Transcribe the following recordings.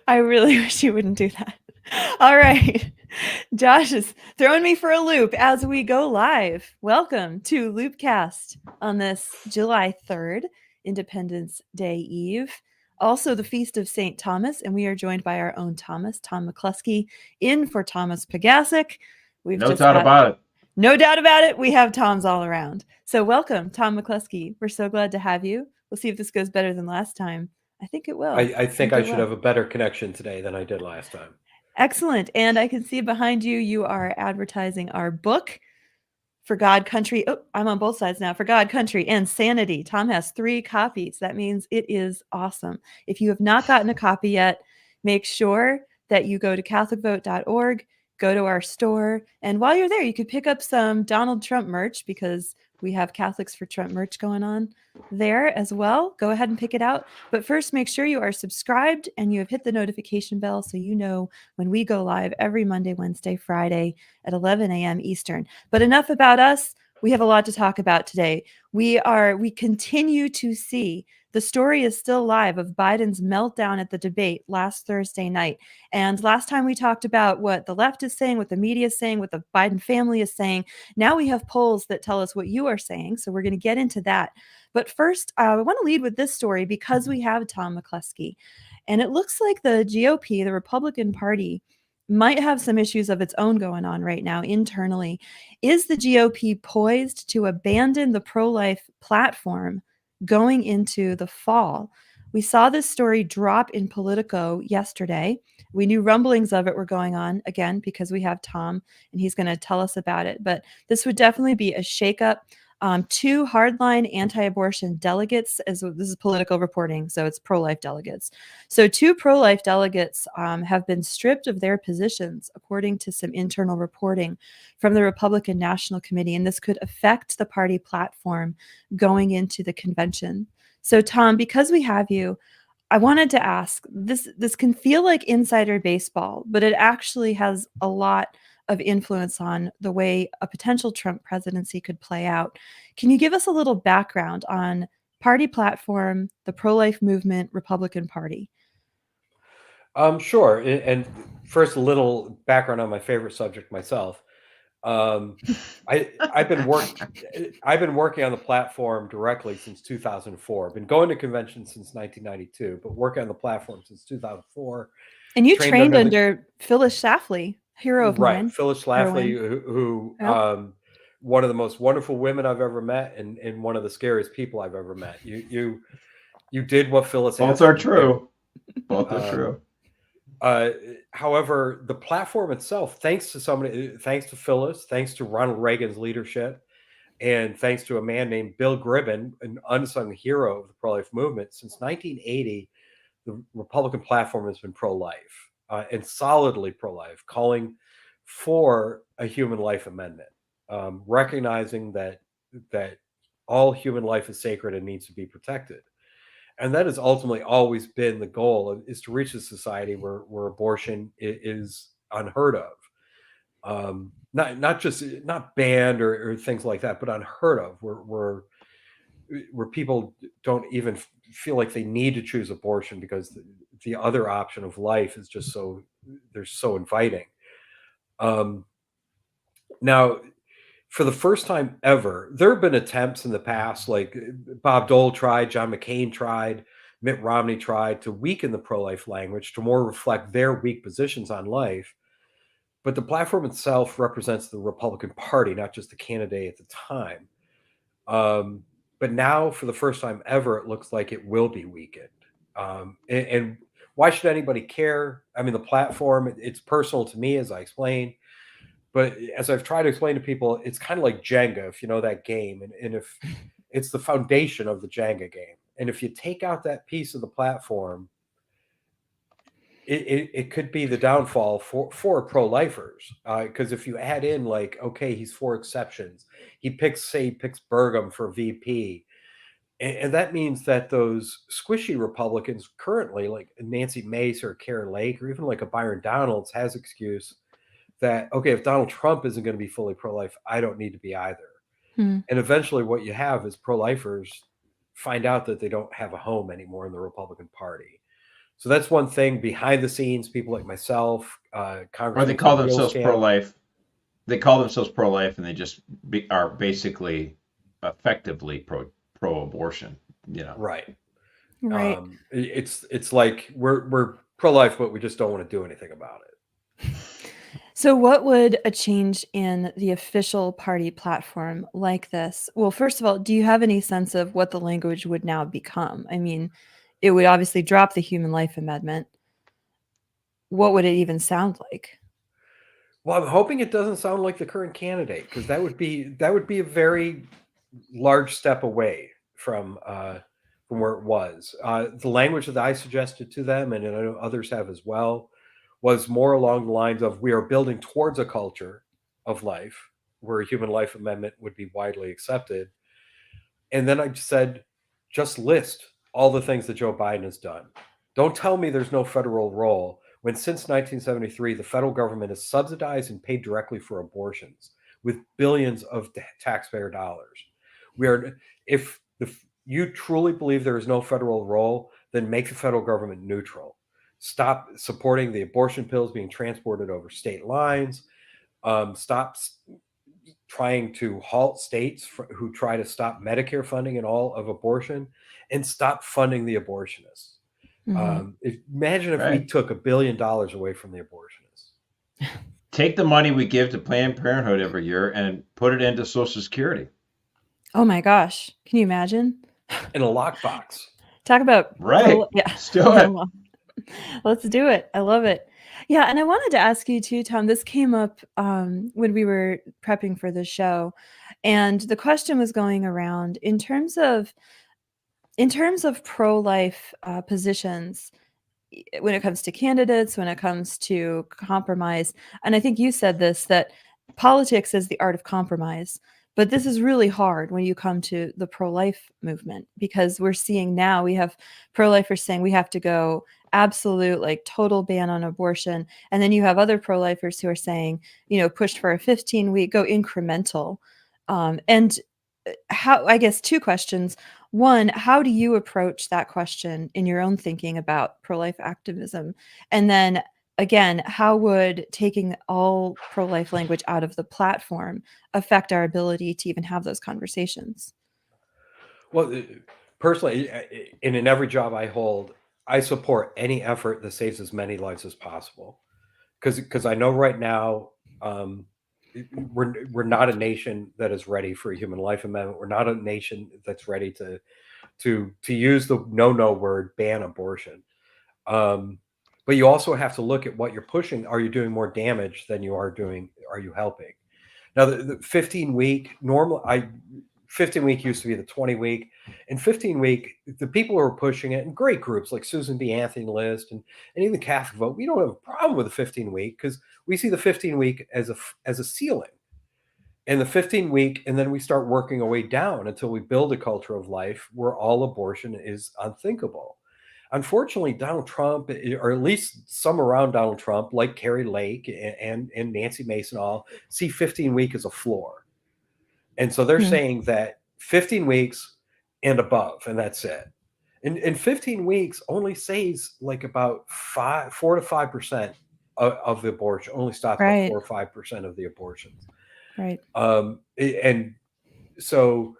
I really wish you wouldn't do that. All right. Josh is throwing me for a loop as we go live. Welcome to LOOPcast on this July 3rd, Independence Day Eve. Also, the Feast of St. Thomas, and we are joined by our own Thomas, Tom McCluskey, in for Thomas Pagasic. We've No just doubt got about it. no doubt about it. We have Toms all around. So welcome, Tom McCluskey. We're so glad to have you. We'll see if this goes better than last time. I think it will. I think I should have a better connection today than I did last time. Excellent. And I can see behind you, you are advertising our book, For God, Country. Oh, I'm on both sides now. For God, Country, and Sanity. Tom has 3 copies. That means it is awesome. If you have not gotten a copy yet, make sure that you go to CatholicVote.org, go to our store. And while you're there, you could pick up some Donald Trump merch because we have Catholics for Trump merch going on there as well. Go ahead and pick it out. But first, make sure you are subscribed and you have hit the notification bell so you know when we go live every Monday, Wednesday, Friday at 11 a.m. Eastern. But enough about us. We have a lot to talk about today. We continue to see the story is still live of Biden's meltdown at the debate last Thursday night. And last time we talked about what the left is saying, what the media is saying, what the Biden family is saying. Now we have polls that tell us what you are saying. So we're going to get into that. But first, I want to lead with this story because we have Tom McCluskey. And it looks like the GOP, the Republican Party, might have some issues of its own going on right now internally. Is the GOP poised to abandon the pro-life platform going into the fall? We saw this story drop in Politico yesterday. We knew rumblings of it were going on, again, because we have Tom and he's going to tell us about it. But this would definitely be a shakeup. 2 hardline anti-abortion delegates, as this is political reporting, so it's pro-life delegates. So 2 pro-life delegates have been stripped of their positions, according to some internal reporting from the Republican National Committee, and this could affect the party platform going into the convention. So Tom, because we have you, I wanted to ask, this can feel like insider baseball, but it actually has a lot of influence on the way a potential Trump presidency could play out. Can you give us a little background on party platform, the pro-life movement, Republican Party? Sure. And first, a little background on my favorite subject myself. I've been working on the platform directly since 2004. I've been going to conventions since 1992, but working on the platform since 2004. And you trained under Phyllis Schlafly, hero of mine. Right, Phyllis Schlafly, who Yep. One of the most wonderful women I've ever met, and one of the scariest people I've ever met. You did what Phyllis Both asked are you to true. Both are true. However, the platform itself, thanks to Phyllis, thanks to Ronald Reagan's leadership, and thanks to a man named Bill Gribben, an unsung hero of the pro-life movement, since 1980, the Republican platform has been pro-life and solidly pro-life, calling for a human life amendment, recognizing that all human life is sacred and needs to be protected. And that has ultimately always been the goal, is to reach a society where abortion is unheard of, not banned or things like that, but unheard of, where people don't even feel like they need to choose abortion because the other option of life is just so inviting. Now, for the first time ever, there have been attempts in the past, like Bob Dole tried, John McCain tried, Mitt Romney tried to weaken the pro-life language to more reflect their weak positions on life. But the platform itself represents the Republican Party, not just the candidate at the time. But now, for the first time ever, it looks like it will be weakened. And why should anybody care? I mean, the platform, it's personal to me, as I explained. But as I've tried to explain to people, it's kind of like Jenga, if you know that game. And if it's the foundation of the Jenga game. And if you take out that piece of the platform, it could be the downfall for pro-lifers. Because if you add in, like, okay, he's for exceptions. He picks Burgum for VP. And that means that those squishy Republicans currently, like Nancy Mace or Karen Lake, or even like a Byron Donalds, has excuse that, okay, if Donald Trump isn't going to be fully pro-life, I don't need to be either. And eventually what you have is pro-lifers find out that they don't have a home anymore in the Republican Party. So that's one thing behind the scenes. People like myself, Or Congressman they call Tim themselves Gilscamp. pro-life. They call themselves pro-life, and they just are basically effectively pro-abortion. Right. Right. It's like we're pro-life, but we just don't want to do anything about it. So what would a change in the official party platform like this? Well, first of all, do you have any sense of what the language would now become? I mean, it would obviously drop the human life amendment. What would it even sound like? Well, I'm hoping it doesn't sound like the current candidate, because that would be a very large step away from where it was. The language that I suggested to them, and I know others have as well, was more along the lines of, we are building towards a culture of life where a human life amendment would be widely accepted. And then I said, just list all the things that Joe Biden has done. Don't tell me there's no federal role, when since 1973, the federal government has subsidized and paid directly for abortions with billions of taxpayer dollars. If you truly believe there is no federal role, then make the federal government neutral. Stop supporting the abortion pills being transported over state lines. Stop trying to halt states who try to stop Medicare funding and all of abortion, and stop funding the abortionists. Imagine if we took $1 billion away from the abortionists. Take the money we give to Planned Parenthood every year and put it into Social Security. Oh my gosh. Can you imagine? In a lockbox. Talk about Yeah. Let's do it. Let's do it. I love it. Yeah, and I wanted to ask you too, Tom. This came up when we were prepping for the show, and the question was going around in terms of pro-life positions, when it comes to candidates, when it comes to compromise. And I think you said this, that politics is the art of compromise. But this is really hard when you come to the pro-life movement, because we're seeing now, we have pro-lifers saying we have to go absolute, like total ban on abortion. And then you have other pro-lifers who are saying, push for a 15-week, go incremental. And how, I guess, two questions. One, how do you approach that question in your own thinking about pro-life activism? And then again, how would taking all pro-life language out of the platform affect our ability to even have those conversations? Well, personally, in every job I hold, I support any effort that saves as many lives as possible. Because I know right now, we're not a nation that is ready for a human life amendment. We're not a nation that's ready to use the no word, ban abortion. But you also have to look at what you're pushing. Are you doing more damage than are you helping? Now, the 15-week normal, 15-week used to be the 20-week. In 15-week, the people who are pushing it, and great groups like Susan B. Anthony List and even CatholicVote, we don't have a problem with the 15-week, because we see the 15-week as a ceiling. And the 15-week, and then we start working our way down until we build a culture of life where all abortion is unthinkable. Unfortunately, Donald Trump, or at least some around Donald Trump, like Carrie Lake and Nancy Mason, all see 15-week as a floor. And so they're saying that 15 weeks and above, and that's it. And 15 weeks only saves like about 4 to 5% of the abortion, only stops about 4 or 5% of the abortions. Right. And so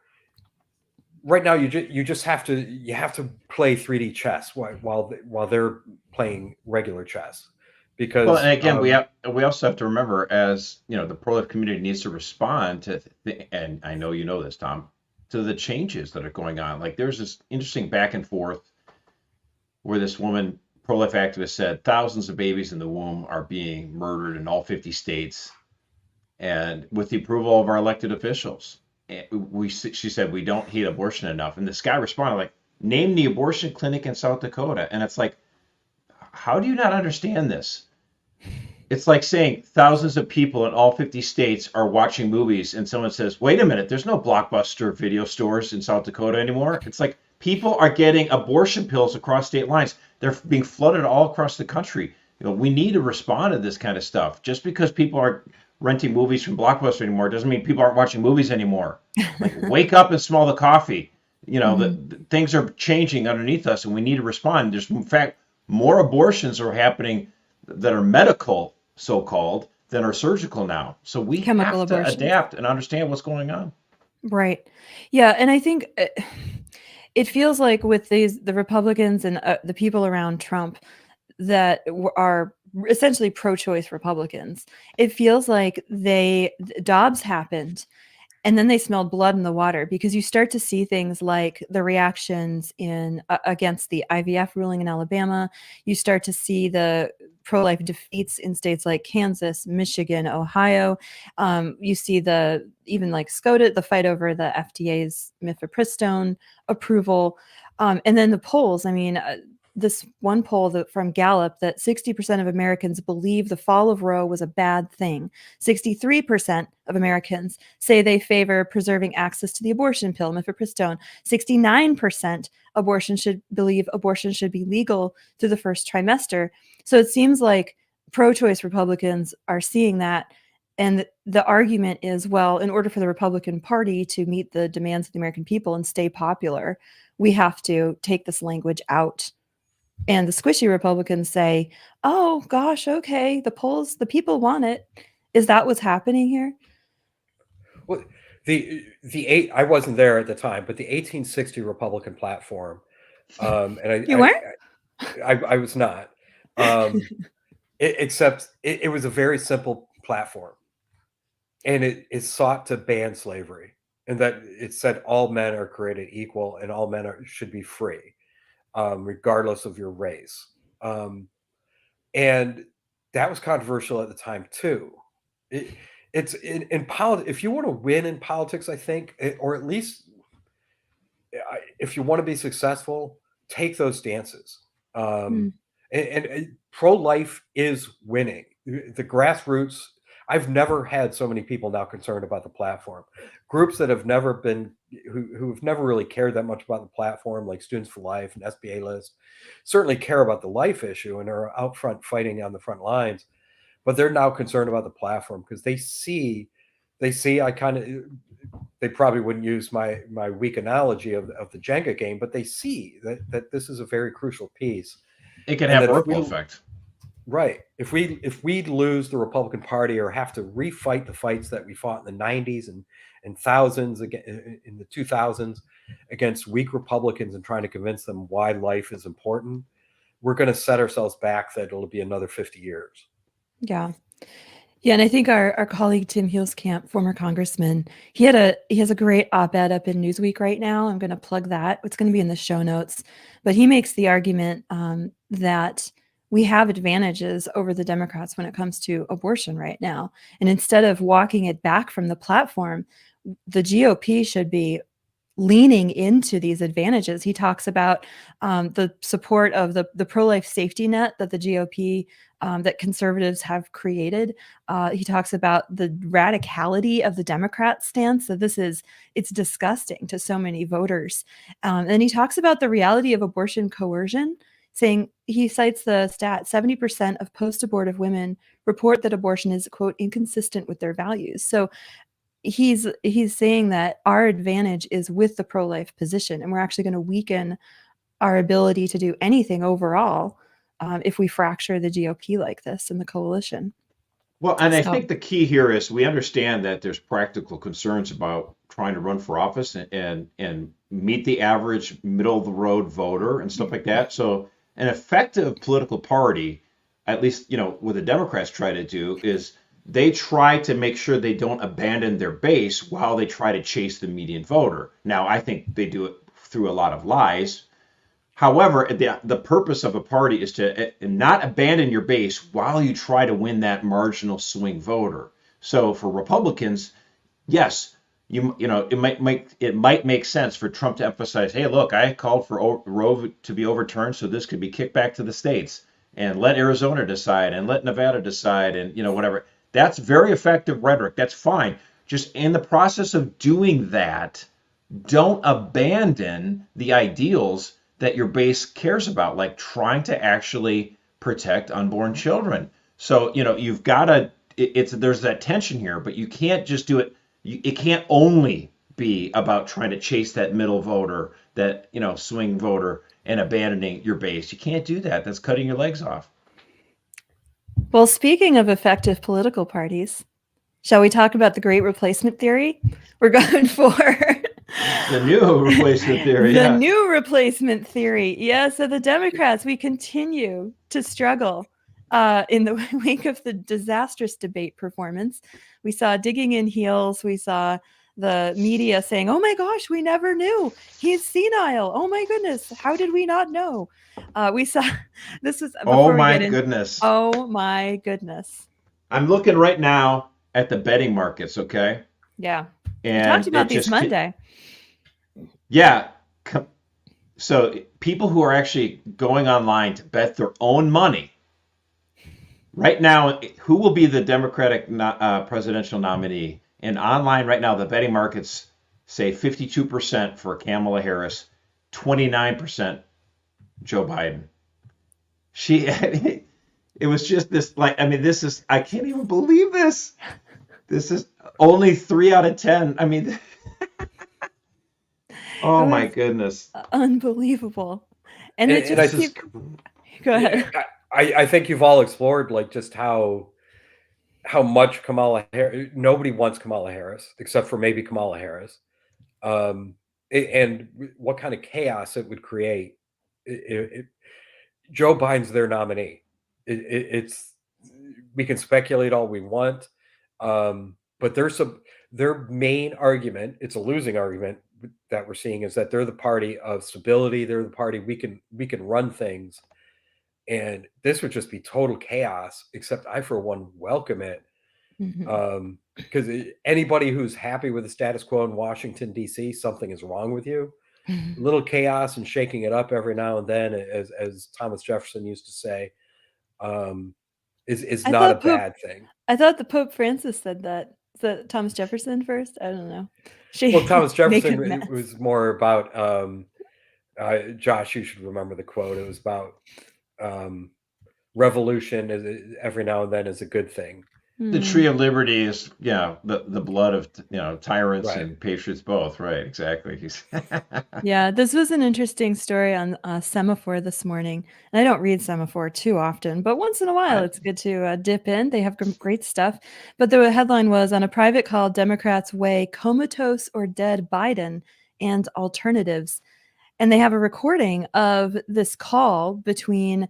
right now you just have to play 3D chess while they're playing regular chess. Because well, and again, we also have to remember, as the pro-life community needs to respond to, and I know you know this, Tom, to the changes that are going on. Like, there's this interesting back and forth where this woman, pro-life activist, said thousands of babies in the womb are being murdered in all 50 states, and with the approval of our elected officials. She said, we don't hate abortion enough. And this guy responded, like, name the abortion clinic in South Dakota. And it's like, how do you not understand this? It's like saying thousands of people in all 50 states are watching movies, and someone says, wait a minute, there's no Blockbuster video stores in South Dakota anymore. It's like, people are getting abortion pills across state lines. They're being flooded all across the country. We need to respond to this kind of stuff. Just because people aren't renting movies from Blockbuster anymore doesn't mean people aren't watching movies anymore. Like, wake up and smell the coffee. The things are changing underneath us, and we need to respond. In fact, more abortions are happening that are medical, so-called, than are surgical now. So we Chemical have to abortions. adapt and understand what's going on. Right. Yeah, and I think it feels like with the Republicans and the people around Trump that are essentially pro-choice Republicans, it feels like Dobbs happened and then they smelled blood in the water, because you start to see things like the reactions in against the IVF ruling in Alabama. You start to see the pro-life defeats in states like Kansas, Michigan, Ohio. You see even like SCOTUS, the fight over the FDA's mifepristone approval. And then the polls, I mean, this one poll from Gallup that 60% of Americans believe the fall of Roe was a bad thing. 63% of Americans say they favor preserving access to the abortion pill, mifepristone. 69% believe abortion should be legal through the first trimester. So it seems like pro-choice Republicans are seeing that. And the argument is, well, in order for the Republican Party to meet the demands of the American people and stay popular, we have to take this language out. And the squishy Republicans say, oh, gosh, okay, the people want it. Is that what's happening here? Well, I wasn't there at the time, but the 1860 Republican platform, and You weren't? I was not, except it was a very simple platform, and it sought to ban slavery, and that it said all men are created equal and all men should be free, regardless of your race, and that was controversial at the time too. It's in politics. If you want to win in politics, I think, or at least if you want to be successful, take those stances. And pro-life is winning. The grassroots. I've never had so many people now concerned about the platform. Groups that have never been, who've never really cared that much about the platform, like Students for Life and SBA List, certainly care about the life issue and are out front fighting on the front lines. But they're now concerned about the platform because they see they probably wouldn't use my weak analogy of the Jenga game, but they see that this is a very crucial piece. It can have a ripple effect. Right. If we lose the Republican Party or have to refight the fights that we fought in the 90s and thousands again in the 2000s against weak Republicans and trying to convince them why life is important, we're going to set ourselves back that it'll be another 50 years. Yeah. Yeah, and I think our colleague Tim Huelskamp, former congressman, he has a great op-ed up in Newsweek right now. I'm going to plug that. It's going to be in the show notes. But he makes the argument that we have advantages over the Democrats when it comes to abortion right now. And instead of walking it back from the platform, the GOP should be leaning into these advantages. He talks about the support of the pro-life safety net that the GOP, that conservatives have created. He talks about the radicality of the Democrat stance. So it's disgusting to so many voters. And he talks about the reality of abortion coercion, saying, he cites the stat, 70% of post-abortive women report that abortion is, quote, inconsistent with their values. So he's saying that our advantage is with the pro-life position, and we're actually going to weaken our ability to do anything overall if we fracture the GOP like this in the coalition. Well, and I think the key here is we understand that there's practical concerns about trying to run for office and meet the average middle of the road voter and stuff like that. So an effective political party, at least, what the Democrats try to do is they try to make sure they don't abandon their base while they try to chase the median voter. Now, I think they do it through a lot of lies. However, the purpose of a party is to not abandon your base while you try to win that marginal swing voter. So for Republicans, yes, it might make sense for Trump to emphasize, hey, look, I called for Roe to be overturned so this could be kicked back to the states, and let Arizona decide and let Nevada decide, and whatever. That's very effective rhetoric. That's fine. Just in the process of doing that, don't abandon the ideals that your base cares about, like trying to actually protect unborn children. So, you've got to, there's that tension here, but you can't just do it. It can't only be about trying to chase that middle voter, that, swing voter. and abandoning your base. You can't do that. That's cutting your legs off. Well, speaking of effective political parties, shall we talk about the great replacement theory? We're going for The new replacement theory. the Yeah. new replacement theory. Yeah, so the Democrats, we continue to struggle in the wake of the disastrous debate performance. We saw digging in heels. We saw the media saying, oh my gosh, we never knew. He's senile. Oh my goodness. How did we not know? We saw, this was Oh before we my get in. goodness. Oh my goodness. I'm looking right now at the betting markets, okay? Yeah. And We talked about it these just Monday. Yeah. So people who are actually going online to bet their own money right now, who will be the Democratic presidential nominee? And online right now, the betting markets say 52% for Kamala Harris, 29% Joe Biden. It was just this, like, I mean, this is, I can't even believe this. This is only 3 out of 10. I mean, oh my goodness. Unbelievable. And it And I just keeps, go ahead. I think you've all explored like just how much Kamala Harris. Nobody wants Kamala Harris except for maybe Kamala Harris, and what kind of chaos it would create. Joe Biden's their nominee. It's we can speculate all we want, but their main argument. It's a losing argument that we're seeing is that they're the party of stability. They're the party we can run things. And this would just be total chaos, except I, for one, welcome it. Because anybody who's happy with the status quo in Washington, D.C., something is wrong with you. A little chaos and shaking it up every now and then, as Thomas Jefferson used to say, is not a bad thing. I thought the Pope Francis said that. Is that Thomas Jefferson first? I don't know. Well, Thomas Jefferson, it was more about, Josh, you should remember the quote. It was about revolution every now and then is a good thing. The tree of liberty is, the blood of tyrants Right. and patriots both. Right, exactly. Yeah, this was an interesting story on Semaphore this morning. And I don't read Semaphore too often, but once in a while it's good to dip in. They have great stuff. But the headline was, on a private call, Democrats weigh comatose or dead Biden and alternatives. And they have a recording of this call between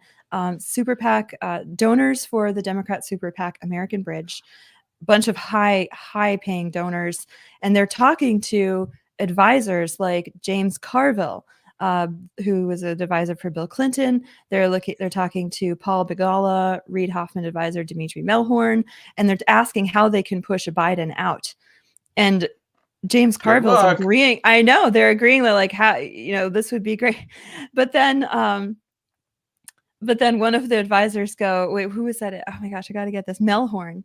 Super PAC donors for the Democrat Super PAC American Bridge, a bunch of high-paying donors, and they're talking to advisors like James Carville, who was an advisor for Bill Clinton. They're talking to Paul Begala, Reid Hoffman advisor Dimitri Melhorn, and they're asking how they can push Biden out. And James Carville's agreeing. I know they're agreeing that, like, how, this would be great. But then one of the advisors wait, who was that? Oh my gosh, I got to get this. Melhorn.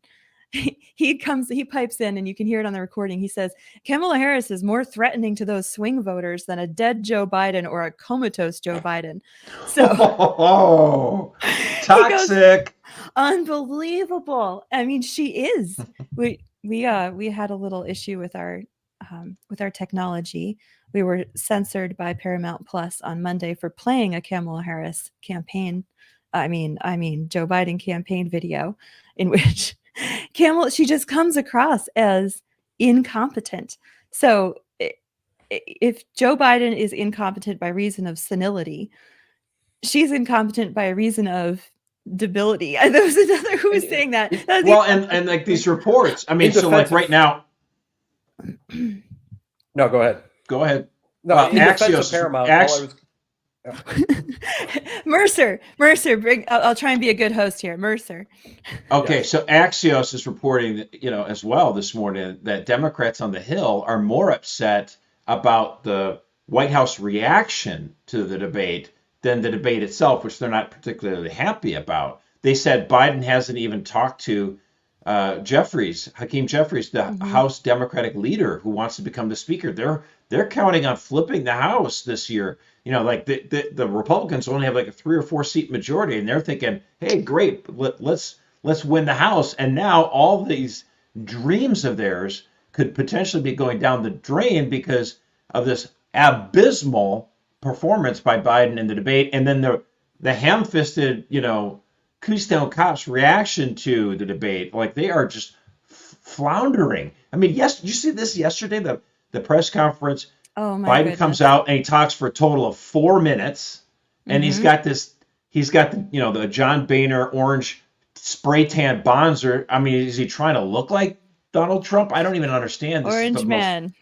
He pipes in, and you can hear it on the recording. He says, Kamala Harris is more threatening to those swing voters than a dead Joe Biden or a comatose Joe Biden. So toxic. Unbelievable. I mean, she is. We had a little issue with our technology. We were censored by Paramount Plus on Monday for playing a Kamala Harris campaign. Joe Biden campaign video in which she just comes across as incompetent. So if Joe Biden is incompetent by reason of senility, she's incompetent by reason of debility. There was another who was saying that. Well, and like these reports, I mean, so like right now. No, go ahead. Go ahead. No, Axios. Paramount. Mercer, bring. I'll try and be a good host here. Mercer. Okay, Yes. so Axios is reporting that, as well this morning, that Democrats on the Hill are more upset about the White House reaction to the debate than the debate itself, which they're not particularly happy about. They said Biden hasn't even talked to Hakeem Jeffries, the House Democratic leader who wants to become the speaker. They're counting on flipping the House this year. Like the Republicans only have like a 3 or 4 seat majority, and they're thinking, hey, great, let's win the House. And now all these dreams of theirs could potentially be going down the drain because of this abysmal performance by Biden in the debate, and then the ham-fisted, Keystone Cops reaction to the debate, like they are just floundering. I mean, yes, you see this yesterday, the press conference. Oh my Biden goodness. comes out and he talks for a total of 4 minutes, and he's got the John Boehner orange spray tan bonzer. I mean, is he trying to look like Donald Trump? I don't even understand. This is Orange the man.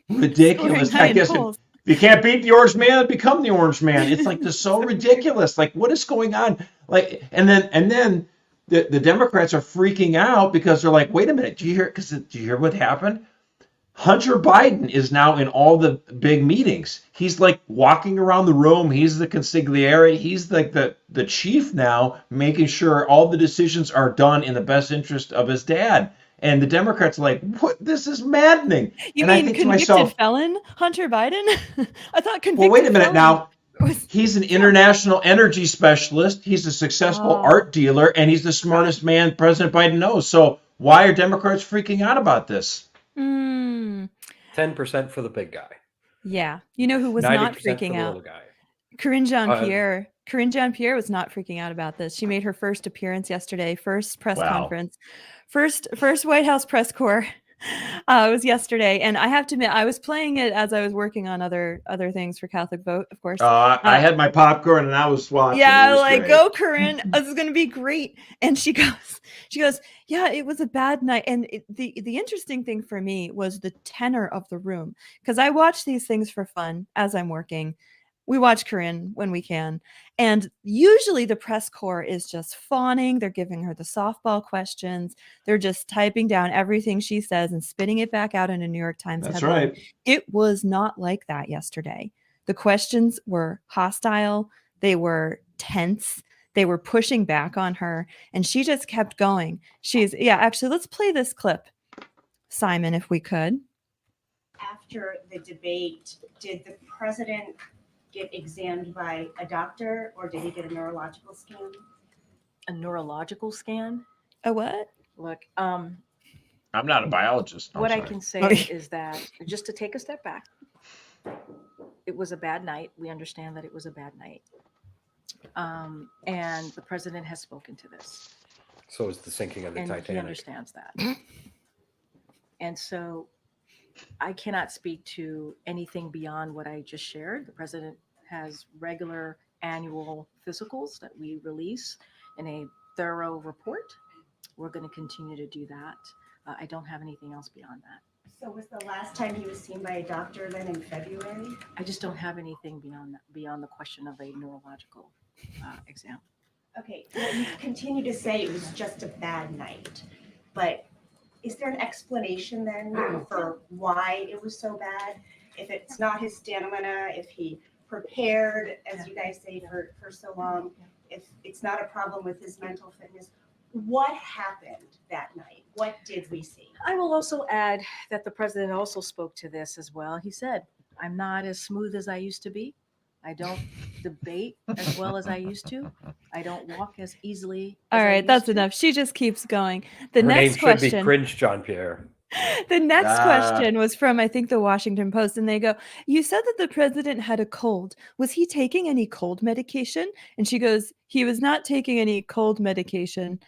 most ridiculous. Scoring I high guess if polls. you can't beat the orange man, become the orange man. It's like this so ridiculous. Like, what is going on? Like, and then the Democrats are freaking out because they're like, wait a minute, do you hear what happened? Hunter Biden is now in all the big meetings. He's like walking around the room. He's the consigliere. He's like the chief now, making sure all the decisions are done in the best interest of his dad. And the Democrats are like, what? This is maddening. You and I mean think to convicted myself, felon Hunter Biden? I thought convicted well, wait a minute felon now. was He's an international energy specialist. He's a successful art dealer, and he's the smartest man President Biden knows. So why are Democrats freaking out about this? 10% for the big guy. Yeah. You know who was 90% not for the freaking little out? guy. Corinne Jean-Pierre. Corinne Jean-Pierre was not freaking out about this. She made her first appearance yesterday, first press conference, first White House press corps. It was yesterday, and I have to admit, I was playing it as I was working on other things for Catholic Vote, of course. I had my popcorn and I was watching. Yeah, It was like great. go, Corinne. This is gonna be great. And she goes, yeah, it was a bad night. And the interesting thing for me was the tenor of the room, because I watch these things for fun as I'm working. We watch Corinne when we can. And usually the press corps is just fawning. They're giving her the softball questions. They're just typing down everything she says and spitting it back out in a New York Times That's headline. right. It was not like that yesterday. The questions were hostile. They were tense. They were pushing back on her. And she just kept going. Actually, let's play this clip, Simon, if we could. After the debate, did the president get examined by a doctor, or did he get a neurological scan? A neurological scan? A what? Look, I'm not a biologist. what I can say is that, just to take a step back, it was a bad night. We understand that it was a bad night. And the president has spoken to this. So is the sinking of the And Titanic. he understands that. And so I cannot speak to anything beyond what I just shared. The president has regular annual physicals that we release in a thorough report. We're going to continue to do that. I don't have anything else beyond that. So was the last time he was seen by a doctor then in February? I just don't have anything beyond that, beyond the question of a neurological exam. Okay, well, you continue to say it was just a bad night, but is there an explanation then for why it was so bad? If it's not his stamina, if he prepared, as you guys say, for so long, if it's not a problem with his mental fitness, what happened that night? What did we see? I will also add that the president also spoke to this as well. He said, I'm not as smooth as I used to be. I don't debate as well as I used to. I don't walk as easily. All right, that's enough. She just keeps going. The Her next name should question. be Cringe Jean-Pierre. The next question was from, I think, the Washington Post, and they go, you said that the president had a cold. Was he taking any cold medication? And she goes, he was not taking any cold medication.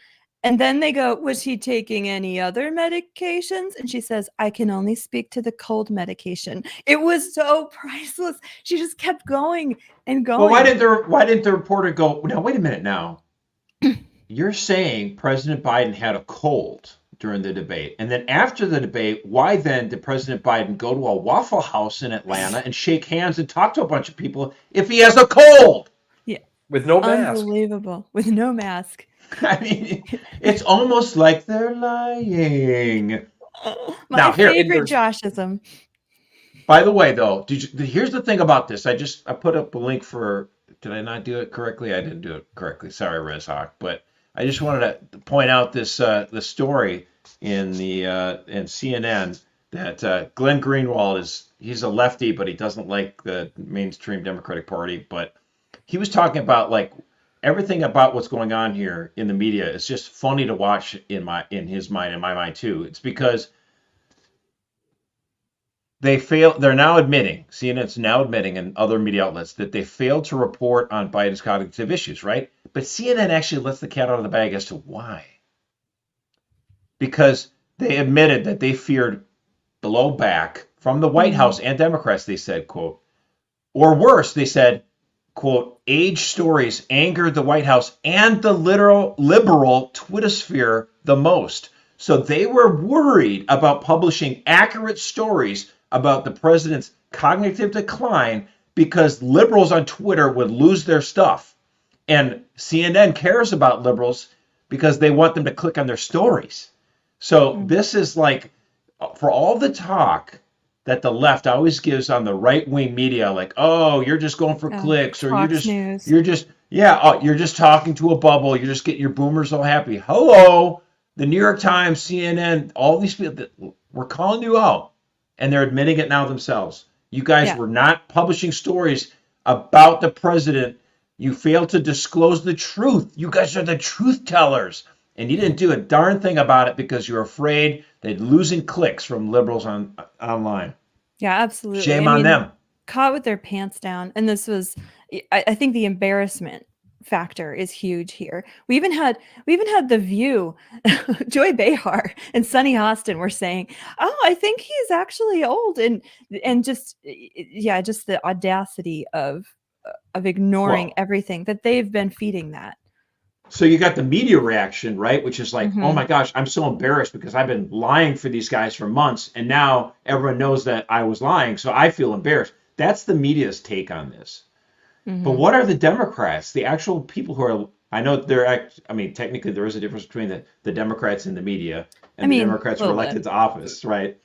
And then they go, was he taking any other medications? And she says, I can only speak to the cold medication. It was so priceless. She just kept going and going. Well, why didn't the reporter go, now, wait a minute now. You're saying President Biden had a cold during the debate. And then after the debate, why then did President Biden go to a Waffle House in Atlanta and shake hands and talk to a bunch of people if he has a cold? Yeah. With no mask. Unbelievable. With no mask. I mean, it's almost like they're lying. My Now, here, favorite Joshism. By the way, though, here's the thing about this. I put up a link for, did I not do it correctly? I didn't do it correctly. Sorry, Rezhak. But I just wanted to point out this the story in CNN that Glenn Greenwald he's a lefty, but he doesn't like the mainstream Democratic Party. But he was talking about like everything about what's going on here in the media is just funny to watch in my mind too. It's because They're now admitting, CNN's now admitting, and other media outlets, that they failed to report on Biden's cognitive issues, right? But CNN actually lets the cat out of the bag as to why. Because they admitted that they feared blowback from the White House and Democrats, they said, quote, or worse, they said, quote, age stories angered the White House and the liberal Twittersphere the most. So they were worried about publishing accurate stories about the president's cognitive decline because liberals on Twitter would lose their stuff. And CNN cares about liberals because they want them to click on their stories. So this is like, for all the talk that the left always gives on the right-wing media, like, oh, you're just going for clicks, or you're just talking to a bubble, you just get your boomers all happy. Hello, the New York Times, CNN, all these people that we're calling you out, and they're admitting it now themselves. You guys were not publishing stories about the president. You failed to disclose the truth. You guys are the truth tellers. And you didn't do a darn thing about it because you're afraid that losing clicks from liberals online. Yeah, absolutely. Shame on them. Caught with their pants down. And this was, I think the embarrassment factor is huge here. We even had The View, Joy Behar and Sonny Austin were saying, oh, I think he's actually old. And just the audacity of ignoring everything that they've been feeding that. So you got the media reaction, right? Which is like, oh my gosh, I'm so embarrassed because I've been lying for these guys for months. And now everyone knows that I was lying. So I feel embarrassed. That's the media's take on this. But what are the Democrats, the actual people who are, I know technically there is a difference between the Democrats and the media and the Democrats who are elected to office, right?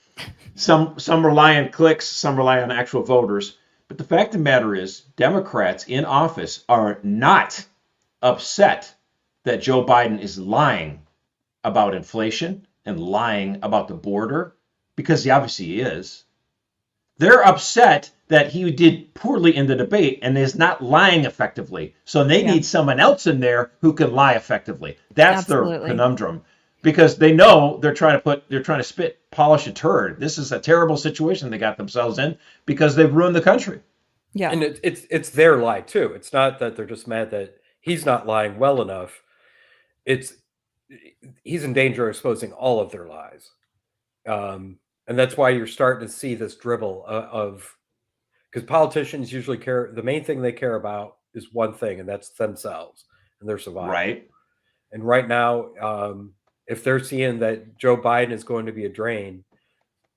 Some rely on clicks, some rely on actual voters. But the fact of the matter is Democrats in office are not upset that Joe Biden is lying about inflation and lying about the border, because he obviously is. They're upset that he did poorly in the debate and is not lying effectively. So they need someone else in there who can lie effectively. That's their conundrum, because they know they're trying to polish a turd. This is a terrible situation they got themselves in because they've ruined the country. Yeah. And it's their lie too. It's not that they're just mad that he's not lying well enough. He's in danger of exposing all of their lies. And that's why you're starting to see this dribble of, because politicians usually the main thing they care about is one thing, and that's themselves and their survival. Right. And right now, if they're seeing that Joe Biden is going to be a drain,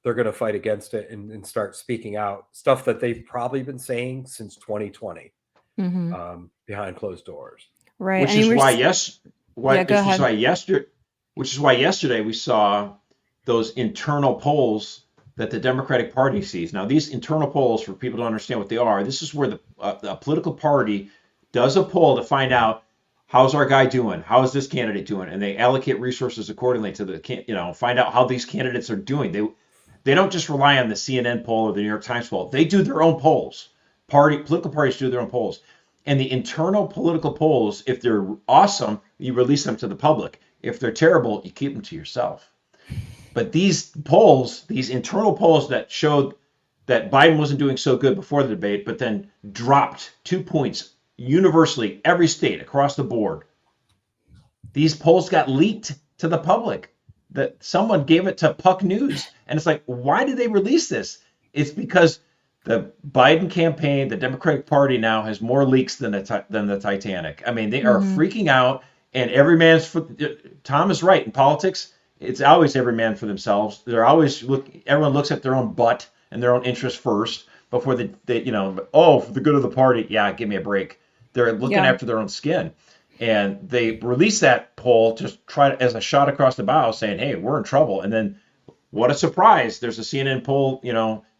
they're going to fight against it and start speaking out stuff that they've probably been saying since 2020 behind closed doors. Right. Which is why yesterday we saw those internal polls that the Democratic Party sees. Now, these internal polls, for people to understand what they are, this is where the political party does a poll to find out, how's our guy doing? How is this candidate doing? And they allocate resources accordingly to find out how these candidates are doing. They don't just rely on the CNN poll or the New York Times poll. They do their own polls. Political parties do their own polls. And the internal political polls, if they're awesome, you release them to the public. If they're terrible, you keep them to yourself. But these polls, these internal polls that showed that Biden wasn't doing so good before the debate, but then dropped 2 points universally, every state across the board. These polls got leaked to the public. That someone gave it to Puck News. And it's like, why did they release this? It's because the Biden campaign, the Democratic Party now has more leaks than the Titanic. I mean, they are freaking out, and every man's for. Tom is right. In politics, it's always every man for themselves. They're always everyone looks at their own butt and their own interest first before they for the good of the party. Yeah, give me a break. They're looking after their own skin, and they release that poll to try as a shot across the bow, saying, "Hey, we're in trouble." And then, what a surprise! There's a CNN poll,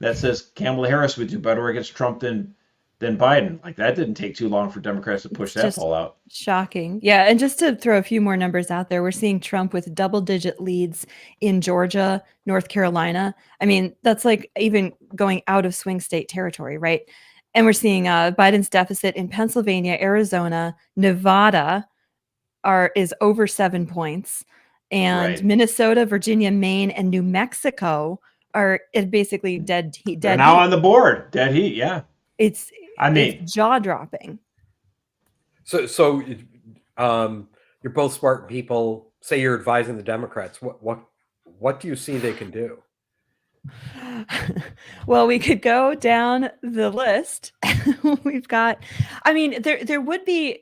that says Kamala Harris would do better against Trump than Biden. Like, that didn't take too long for Democrats to push that poll out. Shocking. Yeah. And just to throw a few more numbers out there, we're seeing Trump with double-digit leads in Georgia, North Carolina. I mean, that's like even going out of swing state territory, right? And we're seeing Biden's deficit in Pennsylvania, Arizona, Nevada is over 7 points. And Minnesota, Virginia, Maine, and New Mexico are basically dead heat. They're Dead now heat. on the board. Dead heat. Yeah. It's I mean, it's jaw dropping. So, you're both smart people. Say you're advising the Democrats. What do you see they can do? Well, we could go down the list. We've got, I mean, there would be,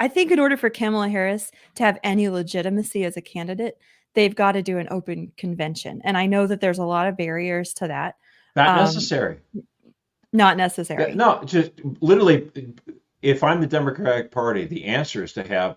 I think in order for Kamala Harris to have any legitimacy as a candidate, they've got to do an open convention. And I know that there's a lot of barriers to that. not necessary. Not necessary. No, just literally, if I'm the Democratic Party, the answer is to have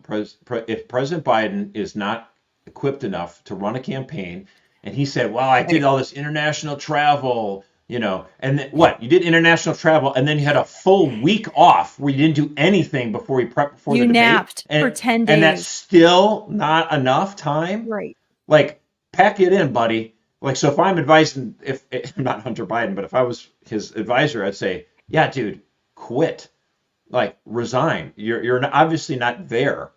if President Biden is not equipped enough to run a campaign, and he said, "Well, I did all this international travel, and then what? You did international travel, and then you had a full week off where you didn't do anything before we prepped for You the debate, napped for 10 days. and that's still not enough time. Right. Like, pack it in, buddy." Like, so if I'm advising, if I'm not Hunter Biden, but if I was his advisor, I'd say, "Yeah, dude, quit. Like, resign. You're obviously not there,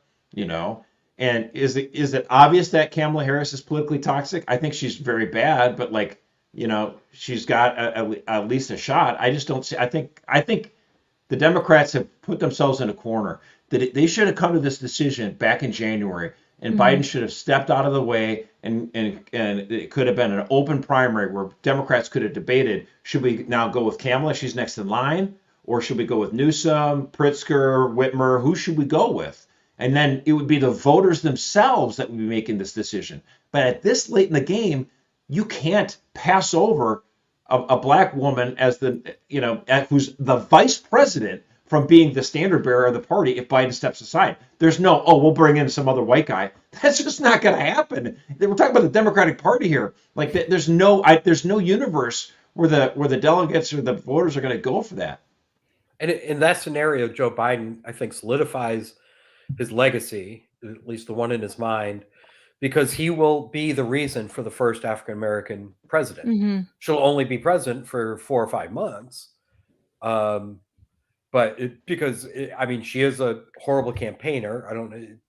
And is it obvious that Kamala Harris is politically toxic? I think she's very bad, but she's got at least a shot. I just don't see. I think the Democrats have put themselves in a corner. That they should have come to this decision back in January, and Biden should have stepped out of the way, and it could have been an open primary where Democrats could have debated: should we now go with Kamala? She's next in line. Or should we go with Newsom, Pritzker, Whitmer? Who should we go with? And then it would be the voters themselves that would be making this decision. But at this late in the game, you can't pass over a black woman as who's the vice president from being the standard bearer of the party if Biden steps aside. There's no, we'll bring in some other white guy. That's just not going to happen. We're talking about the Democratic Party here. Like, there's no universe where the delegates or the voters are going to go for that. And in that scenario, Joe Biden, I think, solidifies his legacy, at least the one in his mind, because he will be the reason for the first African-American president. She'll only be president for 4 or 5 months. But she is a horrible campaigner. I don't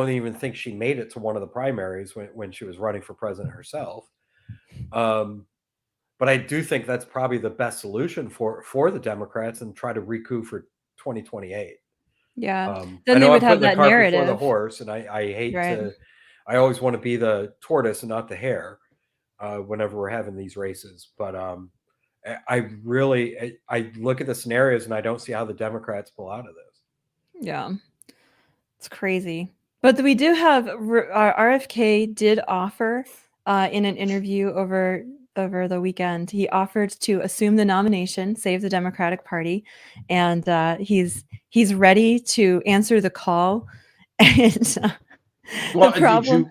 even think she made it to one of the primaries when she was running for president herself. But I do think that's probably the best solution for the Democrats, and try to recoup for 2028. Yeah. Then they would have the that cart narrative. before the horse, and I hate Right. to. I always want to be the tortoise and not the hare whenever we're having these races. But I look at the scenarios and I don't see how the Democrats pull out of this. Yeah. It's crazy. But we do have RFK did offer in an interview over the weekend. He offered to assume the nomination, save the Democratic Party, and he's ready to answer the call. And the problem,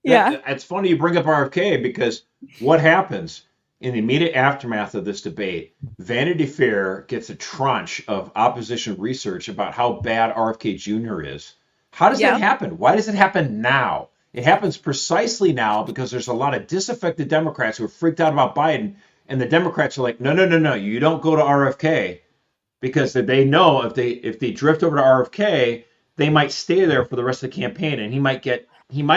it's funny you bring up RFK, because what happens in the immediate aftermath of this debate? Vanity Fair gets a tranche of opposition research about how bad RFK Jr. is. How does that happen? Why does it happen now? It happens precisely now because there's a lot of disaffected Democrats who are freaked out about Biden, and the Democrats are like, no, you don't go to RFK, because they know if they drift over to RFK, they might stay there for the rest of the campaign, and he might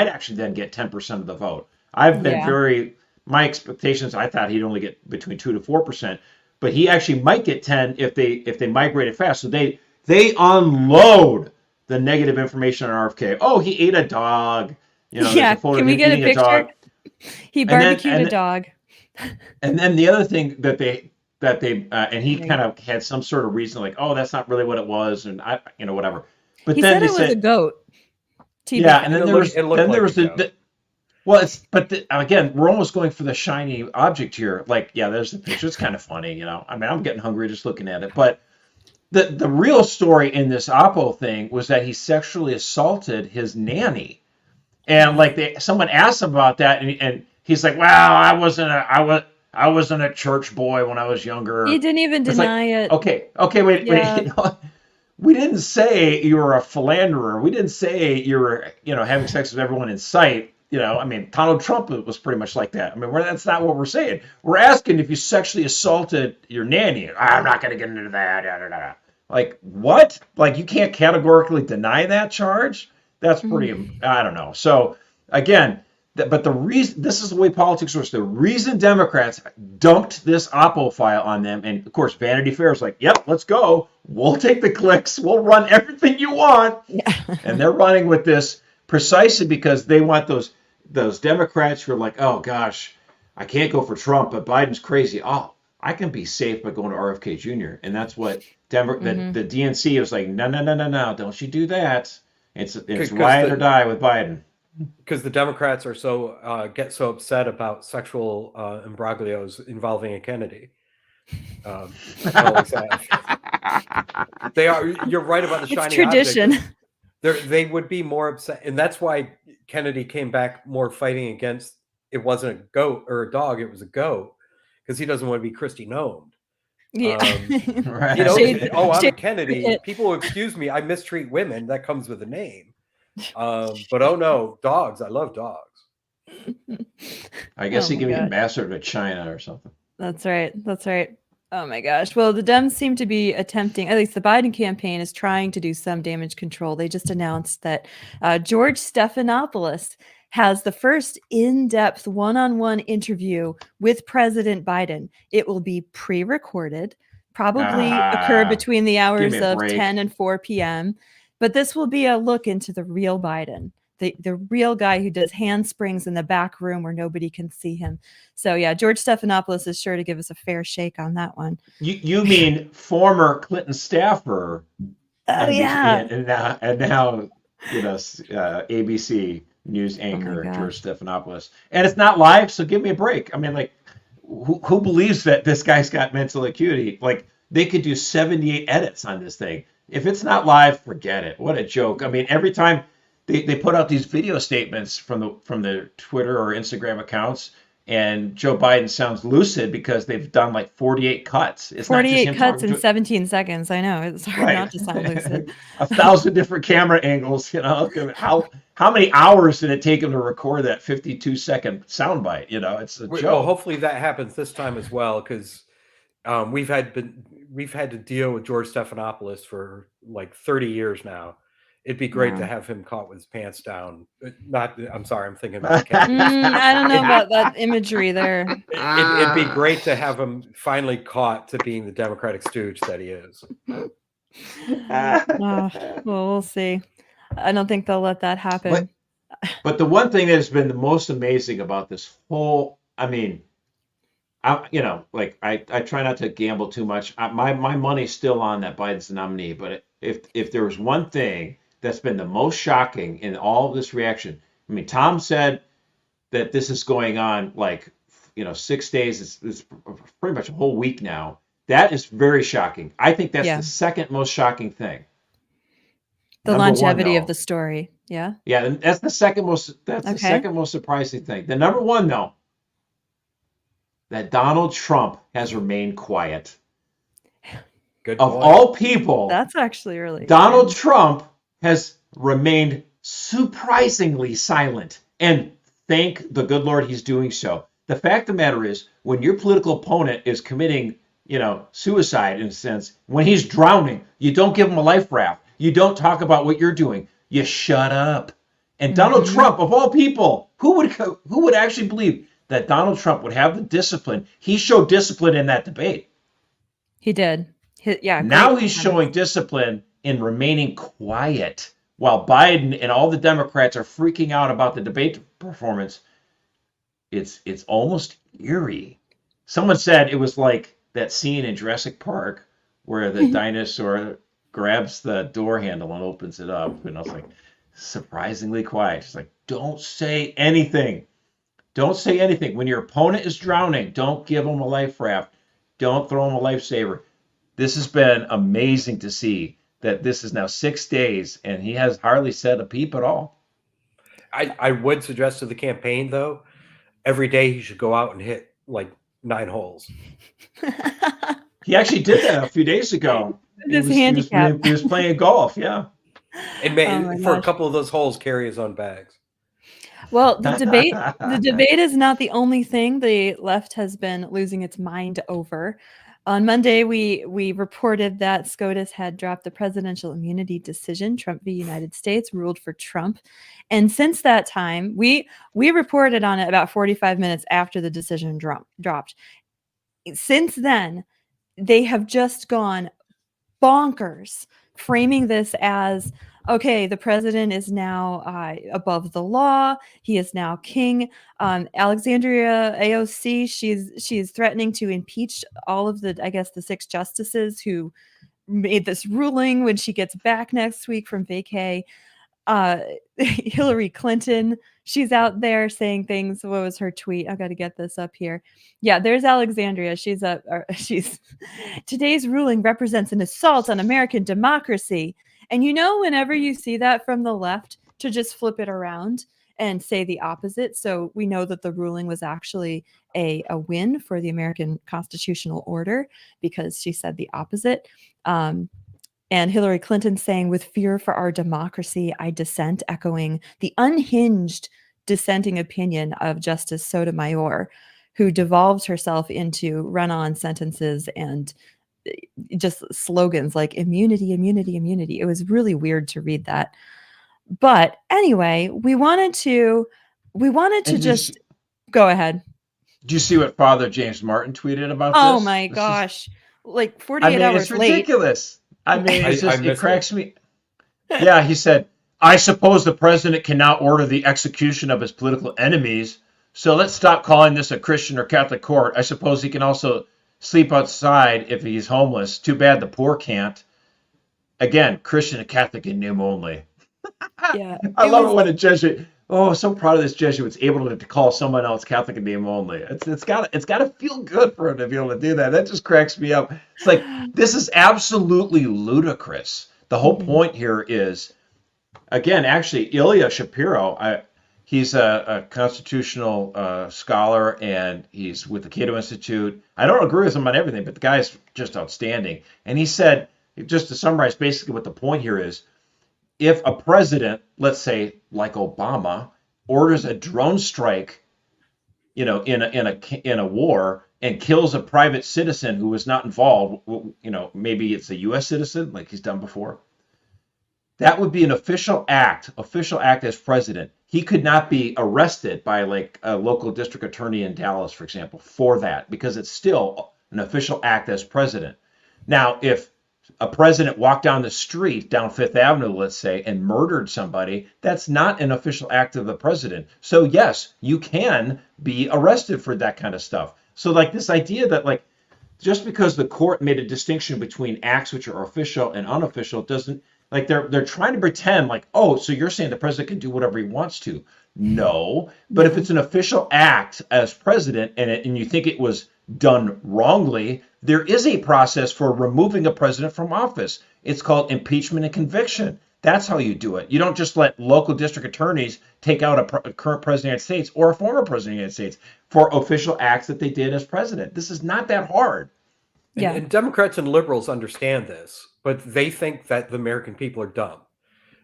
actually then get 10% of the vote. I've been my expectations, I thought he'd only get between 2 to 4%, but he actually might get 10 if they migrate it fast. So they unload the negative information on RFK. Oh, he ate a dog. Can we get a picture? He barbecued a dog. And then the other thing that they and he kind of had some sort of reason, like, oh, that's not really what it was, and whatever. But he then said it was a goat. And then there was again, we're almost going for the shiny object here. Like, there's the picture. It's kind of funny, I'm getting hungry just looking at it. But the real story in this Oppo thing was that he sexually assaulted his nanny. And someone asked him about that, and he's like, "Well, I wasn't a church boy when I was younger." He didn't even deny it. Okay, wait. We didn't say you were a philanderer. We didn't say you were, having sex with everyone in sight. Donald Trump was pretty much like that. That's not what we're saying. We're asking if you sexually assaulted your nanny. I'm not going to get into that. Like, what? Like, you can't categorically deny that charge? That's pretty, I don't know. So, again, But the reason, this is the way politics works. The reason Democrats dumped this Oppo file on them, and of course Vanity Fair is like, "Yep, let's go. We'll take the clicks. We'll run everything you want." Yeah. And they're running with this precisely because they want those Democrats who are like, "Oh gosh, I can't go for Trump, but Biden's crazy. Oh, I can be safe by going to RFK Jr." And that's what the DNC was like, no, don't you do that. It's ride or die with Biden. Because the Democrats are get so upset about sexual imbroglios involving a Kennedy. Always have. They are. You're right about the It's shiny tradition. object. They would be more upset, and that's why Kennedy came back more fighting against. It wasn't a goat or a dog; it was a goat, because he doesn't want to be Christy Nomed. Yeah. Right. You know, I'm Shade- Kennedy. People will excuse me. I mistreat women. That comes with a name. But oh no, dogs. I love dogs. I guess Oh he my can be God. ambassador to China or something. That's right. That's right. Oh my gosh. Well, the Dems seem to be attempting, at least the Biden campaign is trying to do some damage control. They just announced that George Stephanopoulos has the first in-depth one-on-one interview with President Biden. It will be pre-recorded, probably occur between the hours me a of break. 10 and 4 p.m. But this will be a look into the real Biden, the real guy who does handsprings in the back room where nobody can see him. So yeah, George Stephanopoulos is sure to give us a fair shake on that one. You mean former Clinton staffer? Oh yeah. And now ABC news anchor gosh. George Stephanopoulos, and it's not live, so give me a break. I mean, like, who believes that this guy's got mental acuity? Like, they could do 78 edits on this thing. If it's not live, forget it. What a joke! I mean, every time they put out these video statements from the Twitter or Instagram accounts, and Joe Biden sounds lucid because they've done like 48 cuts. It's 48 cuts talking in to- 17 seconds. I know it's hard Right. not to sound lucid. 1,000 different camera angles. You know, how many hours did it take him to record that 52-second soundbite? You know, it's a joke. Well, hopefully that happens this time as well, because we've had to deal with George Stephanopoulos for like 30 years now. It'd be great to have him caught with his pants down. I'm sorry, I'm thinking about Kennedy. I don't know about that imagery there. It'd be great to have him finally caught to being the Democratic stooge that he is. Oh, well, we'll see. I don't think they'll let that happen. But the one thing that has been the most amazing about this whole, I mean, I try not to gamble too much. My money's still on that Biden's the nominee. But if there was one thing that's been the most shocking in all of this reaction, I mean, Tom said that this is going on 6 days. It's pretty much a whole week now. That is very shocking. I think that's the second most shocking thing. The Number longevity one, of the story. Yeah. Yeah, and that's the second most. That's the second most surprising thing. The number one, though, that Donald Trump has remained quiet. Good Of point. all people, That's actually really Donald Trump has remained surprisingly silent, and thank the good Lord he's doing so. The fact of the matter is, when your political opponent is committing, suicide in a sense, when he's drowning, you don't give him a life raft. You don't talk about what you're doing. You shut up. And Donald Trump, of all people, who would actually believe that Donald Trump would have the discipline? He showed discipline in that debate. He did. Now he's showing discipline in remaining quiet while Biden and all the Democrats are freaking out about the debate performance. It's almost eerie. Someone said it was like that scene in Jurassic Park where the dinosaur grabs the door handle and opens it up. And I was like, surprisingly quiet. It's like, don't say anything. Don't say anything. When your opponent is drowning, don't give them a life raft. Don't throw them a lifesaver. This has been amazing to see that this is now 6 days and he has hardly said a peep at all. I would suggest to the campaign, though, every day he should go out and hit like 9 holes. He actually did that a few days ago. His handicap. He was playing golf, yeah. And for a couple of those holes, carry his own bags. Well, the debate is not the only thing the left has been losing its mind over. On Monday, we reported that SCOTUS had dropped the presidential immunity decision. Trump v. United States ruled for Trump. And since that time, we reported on it about 45 minutes after the decision dropped. Since then, they have just gone bonkers, framing this as, okay, the president is now above the law. He is now king. Alexandria AOC, she's threatening to impeach all of the 6 justices who made this ruling when she gets back next week from vacay. Hillary Clinton, she's out there saying things. What was her tweet? I got to get this up here. Yeah, there's Alexandria. She's today's ruling represents an assault on American democracy. And whenever you see that from the left, to just flip it around and say the opposite. So we know that the ruling was actually a win for the American constitutional order because she said the opposite. And Hillary Clinton saying, with fear for our democracy, I dissent, echoing the unhinged dissenting opinion of Justice Sotomayor, who devolved herself into run-on sentences and just slogans like immunity, immunity, immunity. It was really weird to read that. But anyway, we wanted to just go ahead. Do you see what Father James Martin tweeted about this? Oh my gosh. Like 48 hours it's late. ridiculous. I mean, it's just, it cracks it. me. Yeah, he said, I suppose the president can now order the execution of his political enemies. So let's stop calling this a Christian or Catholic court. I suppose he can also sleep outside if he's homeless. Too bad the poor can't. Again, Christian and Catholic in name only. Yeah. I love it when a Jesuit, so proud of this Jesuit's able to call someone else Catholic in name only. It's got to feel good for him to be able to do that. That just cracks me up. It's like, this is absolutely ludicrous. The whole point here is, again, actually, Ilya Shapiro, he's a constitutional scholar, and he's with the Cato Institute. I don't agree with him on everything, but the guy's just outstanding. And he said, just to summarize basically what the point here is, if a president, let's say like Obama, orders a drone strike, in a war and kills a private citizen who was not involved, maybe it's a U.S. citizen like he's done before, that would be an official act as president. He could not be arrested by like a local district attorney in Dallas, for example, for that, because it's still an official act as president. Now, if a president walked down the street, down Fifth Avenue, let's say, and murdered somebody, that's not an official act of the president. So yes, you can be arrested for that kind of stuff. So like this idea that like, just because the court made a distinction between acts which are official and unofficial doesn't, like they're trying to pretend like, so you're saying the president can do whatever he wants to. No, but if it's an official act as president and you think it was done wrongly, there is a process for removing a president from office. It's called impeachment and conviction. That's how you do it. You don't just let local district attorneys take out a current president of the United States or a former president of the United States for official acts that they did as president. This is not that hard. Yeah. And Democrats and liberals understand this, but they think that the American people are dumb.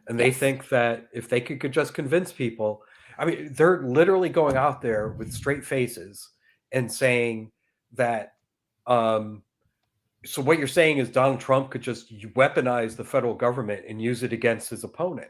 And they think that if they could just convince people, I mean, they're literally going out there with straight faces and saying that, so what you're saying is Donald Trump could just weaponize the federal government and use it against his opponent.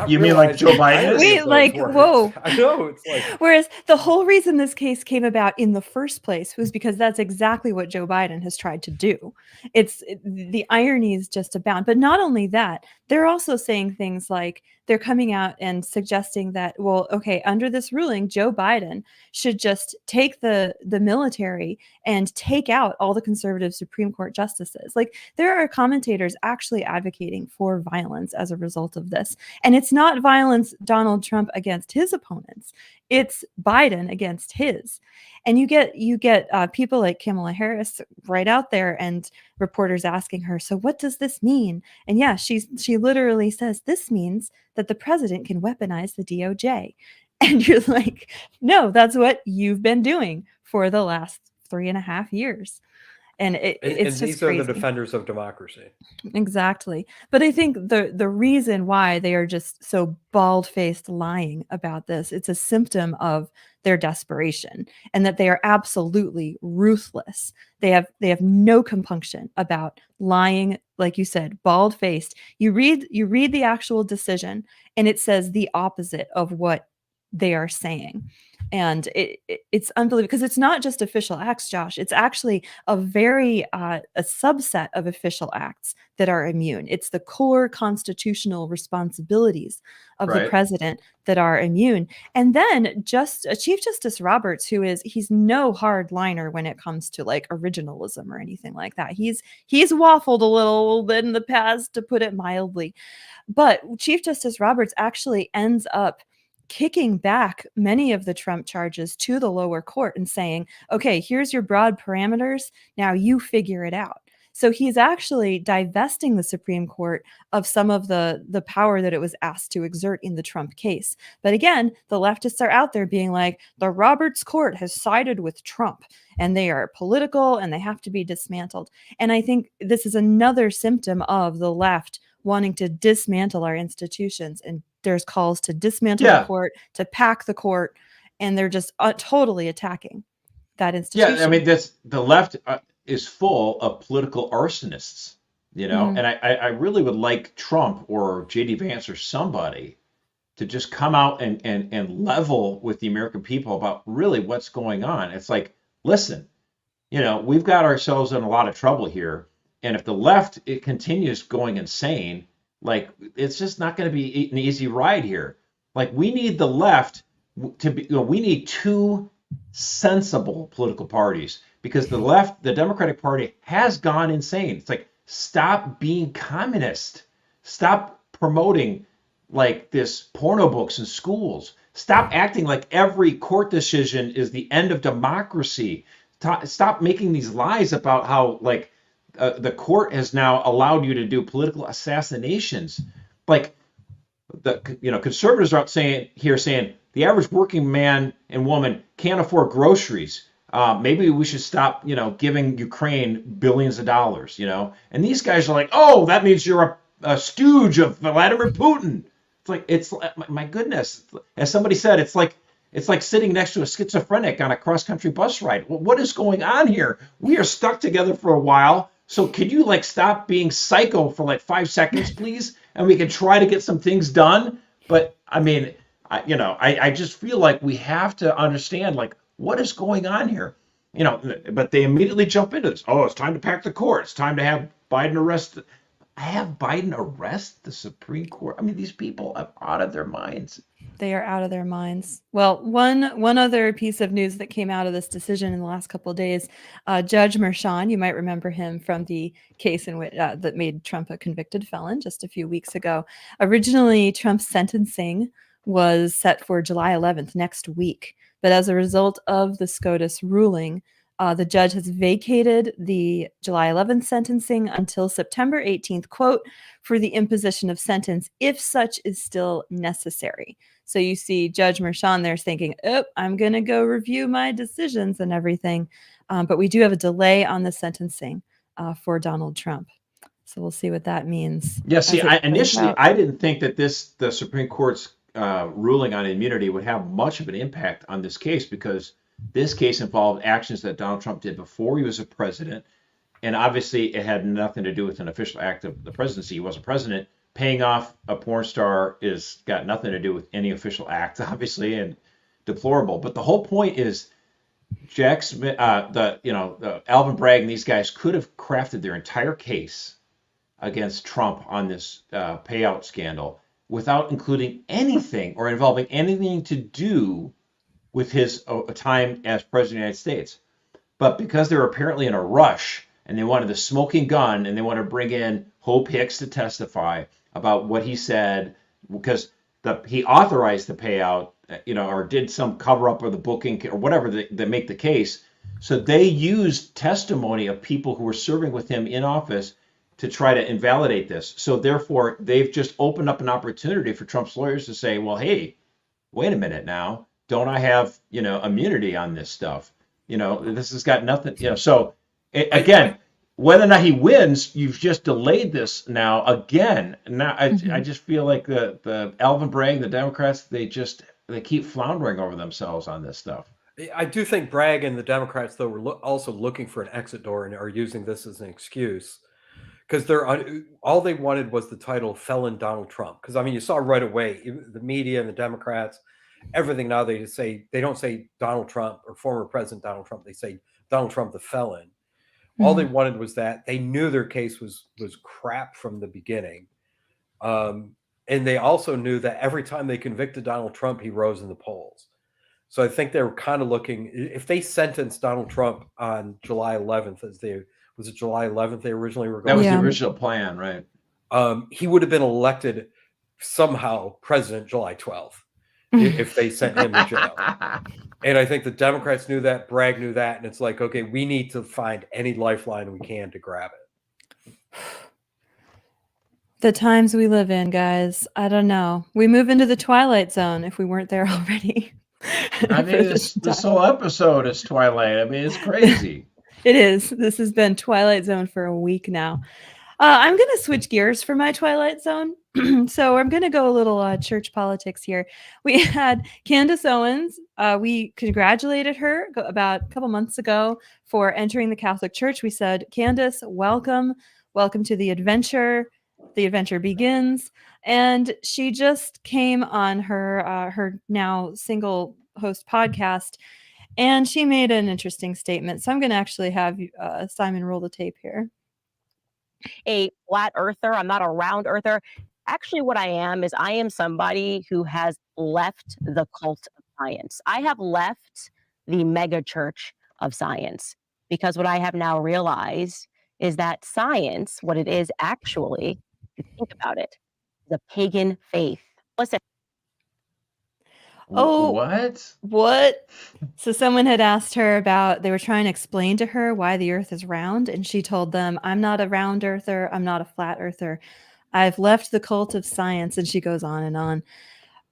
You mean like Joe Biden? Wait, like, whoa. I know, it's like. Whereas the whole reason this case came about in the first place was because that's exactly what Joe Biden has tried to do. The irony is just abound. But not only that, they're also saying things like, they're coming out and suggesting that, well, okay, under this ruling, Joe Biden should just take the military and take out all the conservative Supreme Court justices. Like, there are commentators actually advocating for violence as a result of this. And it's not violence Donald Trump against his opponents. It's Biden against his. And you get people like Kamala Harris right out there and reporters asking her, so what does this mean? And yeah, she literally says, this means that the president can weaponize the DOJ. And you're like, no, that's what you've been doing for the last 3.5 years. And And it's just these are the crazy. defenders of democracy. Exactly. But I think the reason why they are just so bald-faced lying about this, it's a symptom of their desperation, and that they are absolutely ruthless. They have no compunction about lying, like you said, bald-faced. You read the actual decision, and it says the opposite of what they are saying. And it's unbelievable, because it's not just official acts, Josh. It's actually a very a subset of official acts that are immune. It's the core constitutional responsibilities of the Right. president that are immune. And then Chief Justice Roberts, he's no hardliner when it comes to like originalism or anything like that. He's waffled a little bit in the past, to put it mildly. But Chief Justice Roberts actually ends up kicking back many of the Trump charges to the lower court and saying, okay, here's your broad parameters. Now you figure it out. So he's actually divesting the Supreme Court of some of the power that it was asked to exert in the Trump case. But again, the leftists are out there being like, the Roberts court has sided with Trump, and they are political and they have to be dismantled. And I think this is another symptom of the left wanting to dismantle our institutions. And there's calls to dismantle the court, to pack the court, and they're just totally attacking that institution. Yeah, I mean, the left is full of political arsonists, and I really would like Trump or J.D. Vance or somebody to just come out and level with the American people about really what's going on. It's like, listen, we've got ourselves in a lot of trouble here, and if the left continues going insane, like, it's just not going to be an easy ride here. Like, we need the left to be, we need two sensible political parties, because the Democratic Party has gone insane. It's like, stop being communist. Stop promoting like this porno books in schools. Stop acting like every court decision is the end of democracy. Stop making these lies about how like the court has now allowed you to do political assassinations. Like, conservatives are out saying the average working man and woman can't afford groceries. Maybe we should stop, giving Ukraine billions of dollars, And these guys are like, oh, that means you're a stooge of Vladimir Putin. It's like, my goodness. As somebody said, it's like sitting next to a schizophrenic on a cross-country bus ride. Well, what is going on here? We are stuck together for a while. So could you stop being psycho for 5 seconds, please? And we can try to get some things done. But I mean, I just feel like we have to understand what is going on here. But they immediately jump into this. Oh, it's time to pack the court. It's time to have Biden arrest. Have Biden arrest the Supreme Court? I mean, these people are out of their minds. They are out of their minds. Well, one other piece of news that came out of this decision in the last couple of days, Judge Merchan, you might remember him from the case in which that made Trump a convicted felon just a few weeks ago. Originally, Trump's sentencing was set for July 11th, next week. But as a result of the SCOTUS ruling, the judge has vacated the July 11th sentencing until September 18th, quote, for the imposition of sentence if such is still necessary. So you see Judge Merchan there thinking, oh, I'm going to go review my decisions and everything. But we do have a delay on the sentencing for Donald Trump. So we'll see what that means. Yeah, see, I didn't think that the Supreme Court's ruling on immunity would have much of an impact on this case, because this case involved actions that Donald Trump did before he was a president. And obviously it had nothing to do with an official act of the presidency. He wasn't president. Paying off a porn star is got nothing to do with any official act, obviously, and deplorable. But the whole point is Jack Smith, Alvin Bragg and these guys could have crafted their entire case against Trump on this payout scandal without including anything or involving anything to do with his time as president of the United States. But because they were apparently in a rush and they wanted the smoking gun and they wanted to bring in Hope Hicks to testify about what he said, because he authorized the payout, or did some cover up of the booking or whatever that make the case. So they used testimony of people who were serving with him in office to try to invalidate this. So therefore, they've just opened up an opportunity for Trump's lawyers to say, well, hey, wait a minute now. Don't I have, immunity on this stuff? This has got nothing, so Again, whether or not he wins, you've just delayed this now again. Now I just feel like the Alvin Bragg, the Democrats, they keep floundering over themselves on this stuff. I do think Bragg and the Democrats, though, were also looking for an exit door and are using this as an excuse, because all they wanted was the title "Felon Donald Trump." Because I mean, you saw right away the media and the Democrats, everything now they don't say Donald Trump or former President Donald Trump. They say Donald Trump the felon. All they wanted was that. They knew their case was crap from the beginning, and they also knew that every time they convicted Donald Trump, he rose in the polls. So I think they were kind of looking, if they sentenced Donald Trump on July 11th, was it July 11th they originally were going? That was Yeah. the original plan, right? He would have been elected somehow president July 12th if they sent him to jail. And I think the Democrats knew that, Bragg knew that, and it's like, okay, we need to find any lifeline we can to grab it. The times we live in, guys. I don't know. We move into the twilight zone if we weren't there already. I mean, this whole episode is Twilight. I mean, it's crazy. It is. This has been Twilight Zone for a week now. I'm going to switch gears for my Twilight Zone. So I'm going to go a little church politics here. We had Candace Owens. We congratulated her about a couple months ago for entering the Catholic Church. We said, Candace, welcome. Welcome to the adventure. The adventure begins. And she just came on her now single host podcast, and she made an interesting statement. So I'm going to actually have Simon roll the tape here. A flat earther. I'm not a round earther. Actually, what I am somebody who has left the cult of science. I have left the mega church of science, because what I have now realized is that science, what it is actually, if you think about it, the pagan faith. Listen. Oh, What? So someone had asked her about, they were trying to explain to her why the earth is round. And she told them, I'm not a round earther. I'm not a flat earther. I've left the cult of science. And she goes on and on.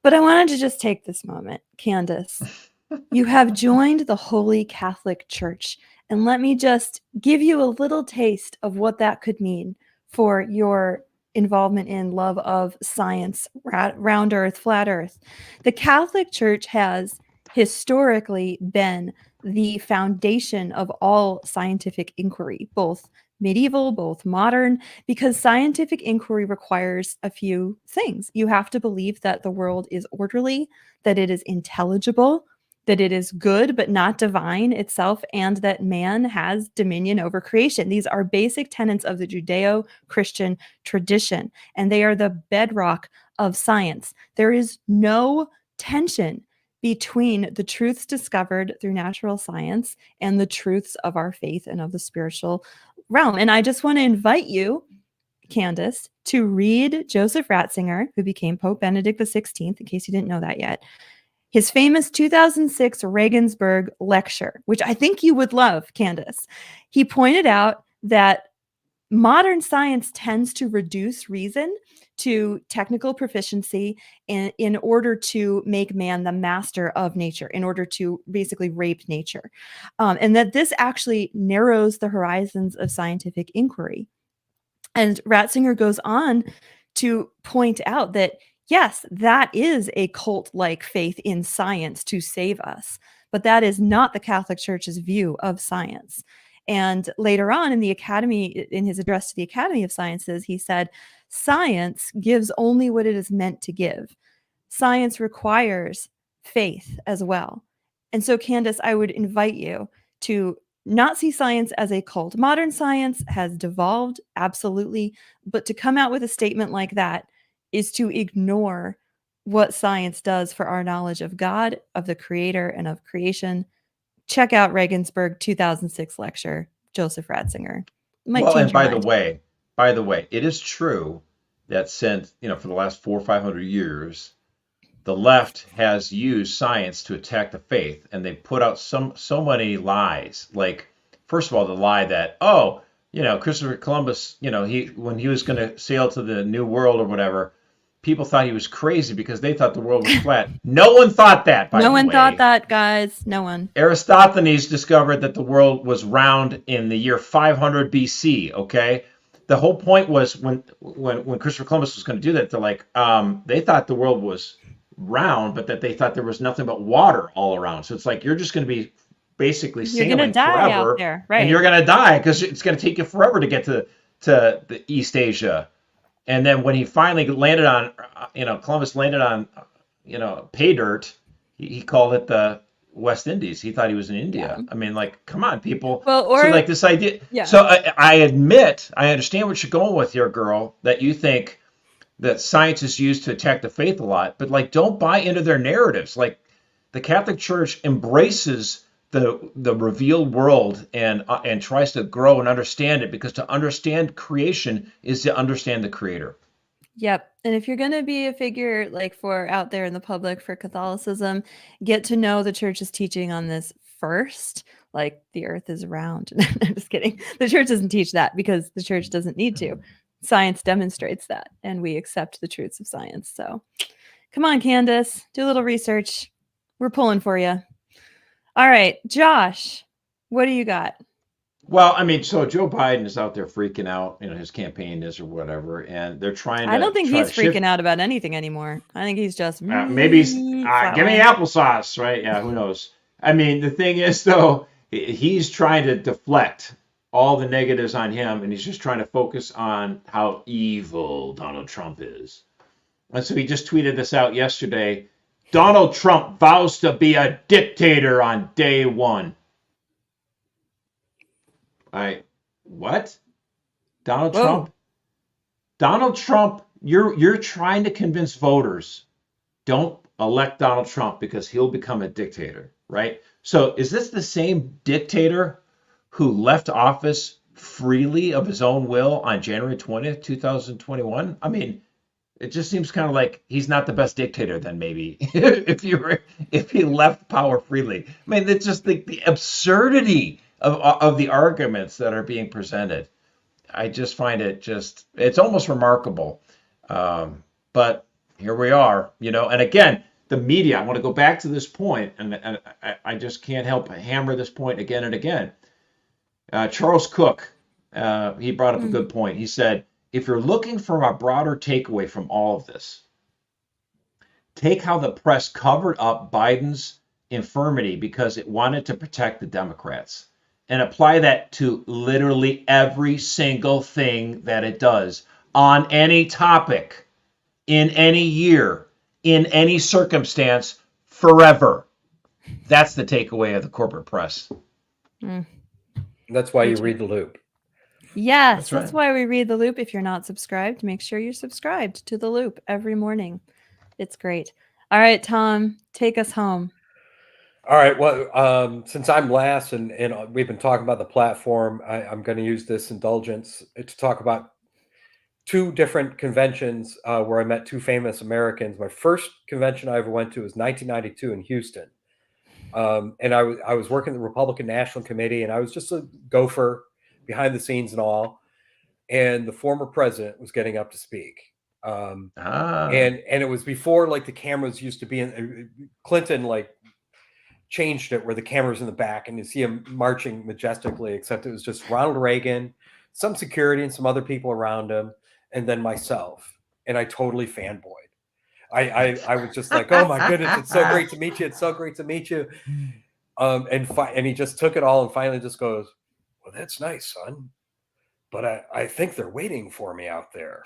But I wanted to just take this moment. Candace, you have joined the Holy Catholic Church. And let me just give you a little taste of what that could mean for your involvement in love of science, round earth, flat earth. The Catholic Church has historically been the foundation of all scientific inquiry, both medieval, both modern, because scientific inquiry requires a few things. You have to believe that the world is orderly, that it is intelligible, that it is good but not divine itself, and that man has dominion over creation. These are basic tenets of the Judeo-Christian tradition, and they are the bedrock of science. There is no tension between the truths discovered through natural science and the truths of our faith and of the spiritual realm. And I just want to invite you, Candace, to read Joseph Ratzinger, who became Pope Benedict XVI, in case you didn't know that yet. His famous 2006 Regensburg lecture, which I think you would love, Candace. He pointed out that modern science tends to reduce reason to technical proficiency in order to make man the master of nature, in order to basically rape nature. And that this actually narrows the horizons of scientific inquiry. And Ratzinger goes on to point out that, yes, that is a cult-like faith in science to save us, but that is not the Catholic Church's view of science. And later on in the Academy, in his address to the Academy of Sciences, he said, science gives only what it is meant to give. Science requires faith as well. And so, Candace, I would invite you to not see science as a cult. Modern science has devolved, absolutely, but to come out with a statement like that is to ignore what science does for our knowledge of God, of the Creator, and of creation. Check out Regensburg 2006 lecture, Joseph Ratzinger. Well, and by the way, it is true that since, for the last 400 or 500 years, the left has used science to attack the faith, and they put out so many lies. Like, first of all, the lie that, Christopher Columbus, when he was going to sail to the New World or whatever, people thought he was crazy because they thought the world was flat. No one thought that, by No the one way. thought that, guys. No one. Aristophanes discovered that the world was round in the year 500 BC, okay? The whole point was when Christopher Columbus was going to do that, they're like, they thought the world was round, but that they thought there was nothing but water all around. So it's like, you're just going to be basically You're gonna sailing die forever, out there, right? and you're going to die because it's going to take you forever to get to the East Asia. And then when he finally landed on, Columbus landed on, pay dirt, he called it the West Indies. He thought he was in India. Yeah. I mean, like, come on, people. Well, or so like this idea. yeah. So I admit, I understand what you're going with here, girl, that you think that science is used to attack the faith a lot, but like, don't buy into their narratives. Like, the Catholic Church embraces the revealed world and tries to grow and understand it, because to understand creation is to understand the Creator. Yep. And if you're going to be a figure like for out there in the public for Catholicism, get to know the church's teaching on this first. Like the earth is round. I'm just kidding. The church doesn't teach that because the church doesn't need to. Science demonstrates that, and we accept the truths of science. So come on, Candace, do a little research. We're pulling for you. All right, Josh, what do you got? Well, I mean, so Joe Biden is out there freaking out, his campaign is or whatever, and they're trying to. I don't think he's freaking shift. out about anything anymore. I think he's just Maybe give me applesauce, right? Yeah, who knows? I mean, the thing is, though, he's trying to deflect all the negatives on him, and he's just trying to focus on how evil Donald Trump is. And so he just tweeted this out yesterday. Donald Trump vows to be a dictator on day one. What? Donald Trump, you're trying to convince voters, don't elect Donald Trump because he'll become a dictator, right? So is this the same dictator who left office freely of his own will on January 20th, 2021? I mean, it just seems kind of like he's not the best dictator then, maybe, if he left power freely. I mean, it's just the absurdity of the arguments that are being presented. I just find it's almost remarkable. But here we are, and again, the media, I want to go back to this point, and I just can't help but hammer this point again and again. Charles Cook, he brought up a good point. He said, if you're looking for a broader takeaway from all of this, take how the press covered up Biden's infirmity because it wanted to protect the Democrats, and apply that to literally every single thing that it does on any topic, in any year, in any circumstance, forever. That's the takeaway of the corporate press. That's why you read the Loop. Yes, That's that's right. why we read the Loop. If you're not subscribed, make sure you're subscribed to the Loop every morning. It's great. All right, Tom, take us home. All right. Well, since I'm last and we've been talking about the platform, I'm going to use this indulgence to talk about two different conventions where I met two famous Americans. My first convention I ever went to was 1992 in Houston. And I was working the Republican National Committee, and I was just a gopher behind the scenes and all. And the former president was getting up to speak. And it was before like the cameras used to be in Clinton, like changed it where the camera's in the back and you see him marching majestically, except it was just Ronald Reagan, some security and some other people around him, and then myself. And I totally fanboyed. I was just like, oh my goodness, it's so great to meet you. It's so great to meet you. And he just took it all and finally just goes, well, that's nice, son. But I think they're waiting for me out there.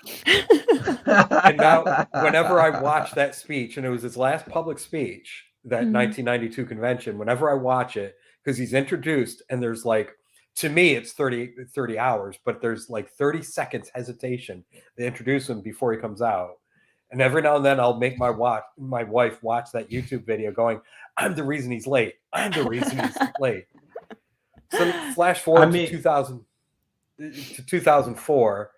And now whenever I watch that speech, and it was his last public speech, that 1992 convention, whenever I watch it, because he's introduced and there's like, to me, it's 30 hours, but there's like 30 seconds hesitation. They introduce him before he comes out. And every now and then I'll make my wife watch that YouTube video going, I'm the reason he's late. I'm the reason he's late. So flash forward to 2004.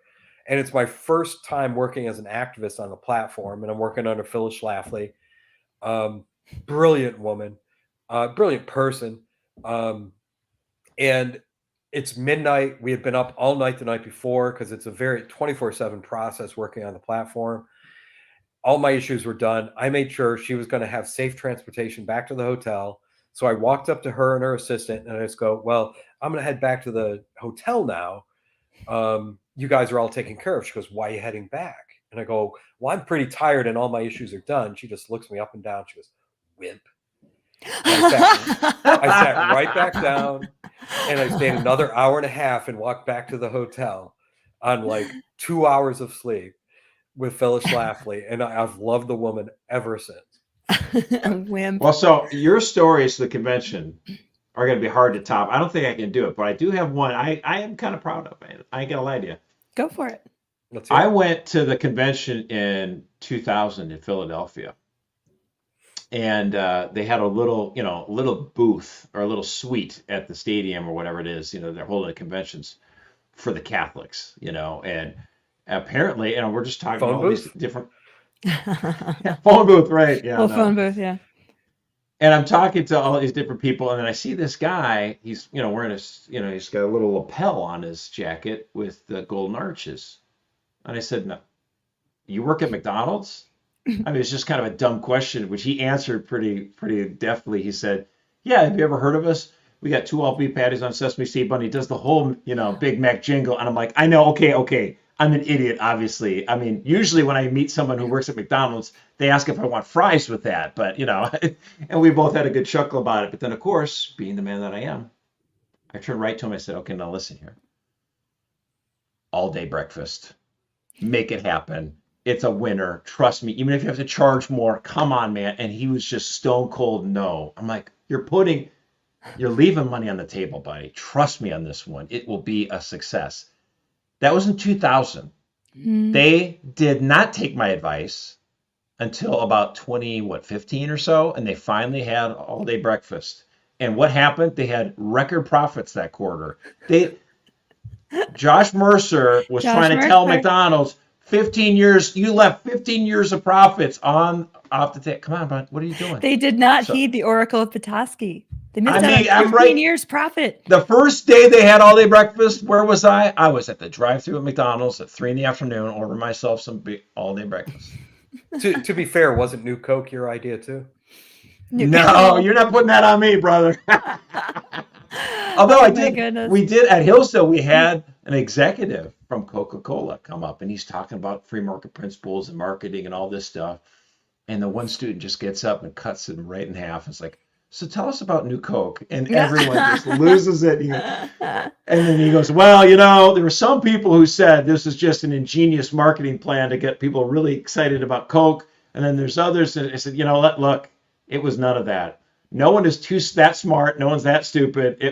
And it's my first time working as an activist on the platform. And I'm working under Phyllis Schlafly. Brilliant woman, brilliant person. And it's midnight. We had been up all night the night before because it's a very 24/7 process working on the platform. all my issues were done. I made sure she was going to have safe transportation back to the hotel. So I walked up to her and her assistant, and I just go, well, I'm going to head back to the hotel now. You guys are all taken care of. She goes, why are you heading back? And I go, well, I'm pretty tired and all my issues are done. She just looks me up and down. She goes, wimp. I sat right back down, and I stayed another hour and a half and walked back to the hotel on like 2 hours of sleep with Phyllis Schlafly. And I've loved the woman ever since. Wimp. Well, so your stories to the convention are going to be hard to top. I don't think I can do it, but I do have one I am kind of proud of. I ain't going to lie to you. Go for it. Let's hear I it. went to the convention in 2000 in Philadelphia, and they had a little booth or a little suite at the stadium or whatever it is. They're holding conventions for the Catholics. And apparently, we're just talking Phone about all these booth? different phone booth, right? Yeah, Well, no. phone booth, yeah. And I'm talking to all these different people, and then I see this guy. He's wearing he's got a little lapel on his jacket with the golden arches. And I said, no, you work at McDonald's? I mean, it's just kind of a dumb question, which he answered pretty deftly. He said, yeah, have you ever heard of us? We got 2 all-beef patties on sesame seed bun. He does the whole, Big Mac jingle. And I'm like, I know, okay. I'm an idiot, obviously. I mean, usually when I meet someone who works at McDonald's, they ask if I want fries with that. But, and we both had a good chuckle about it. But then, of course, being the man that I am, I turned right to him. I said, okay, now listen here. All-day breakfast. Make it happen. It's a winner. Trust me. Even if you have to charge more, come on, man. And he was just stone cold no. I'm like, you're leaving money on the table, buddy. Trust me on this one. It will be a success. That was in 2000. They did not take my advice until about 2015 or so, and they finally had all-day breakfast. And what happened? They had record profits that quarter. Josh Mercer was trying to tell McDonald's, 15 years, you left 15 years of profits off the table. Come on, bud, what are you doing? They did not heed the Oracle of Petoskey. They missed out I'm on 15 right. years profit. The first day they had all-day breakfast, where was I? I was at the drive-thru at McDonald's at 3 PM, ordering myself some big all-day breakfast. To be fair, wasn't New Coke your idea too? No, you're not putting that on me, brother. Although we did at Hillsdale, we had an executive from Coca-Cola come up, and he's talking about free market principles and marketing and all this stuff. And the one student just gets up and cuts him right in half. It's like, so tell us about New Coke. And everyone just loses it. And then he goes, well, there were some people who said this is just an ingenious marketing plan to get people really excited about Coke. And then there's others that I said, look, it was none of that. No one is that smart. No one's that stupid.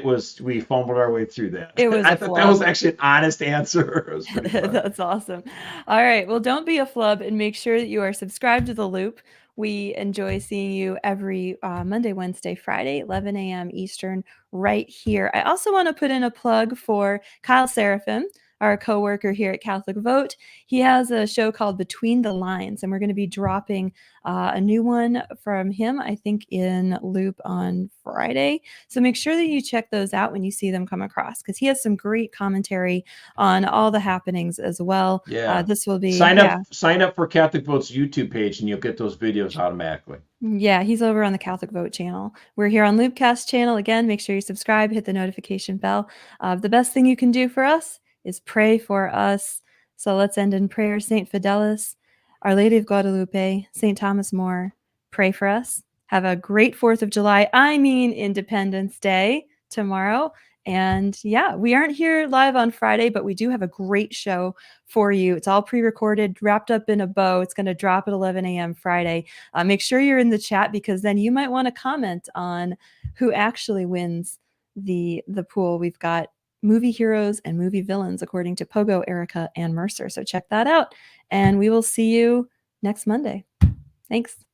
We fumbled our way through that. I thought that was actually an honest answer. It was pretty fun. That's awesome. All right. Well, don't be a flub and make sure that you are subscribed to The Loop. We enjoy seeing you every Monday, Wednesday, Friday, 11 a.m. Eastern, right here. I also want to put in a plug for Kyle Seraphim, our coworker here at Catholic Vote. He has a show called Between the Lines, and we're going to be dropping a new one from him, I think, in Loop on Friday. So make sure that you check those out when you see them come across, because he has some great commentary on all the happenings as well. Yeah. This will be sign up for Catholic Vote's YouTube page, and you'll get those videos automatically. Yeah, he's over on the Catholic Vote channel. We're here on LOOPcast channel. Again, make sure you subscribe, hit the notification bell. The best thing you can do for us is pray for us. So let's end in prayer. St. Fidelis, Our Lady of Guadalupe, St. Thomas More, pray for us. Have a great 4th of July. Independence Day tomorrow. And yeah, we aren't here live on Friday, but we do have a great show for you. It's all pre-recorded, wrapped up in a bow. It's going to drop at 11 a.m. Friday. Make sure you're in the chat, because then you might want to comment on who actually wins the pool. We've got movie heroes and movie villains, according to Pogo, Erica, and Mercer. So check that out. And we will see you next Monday. Thanks.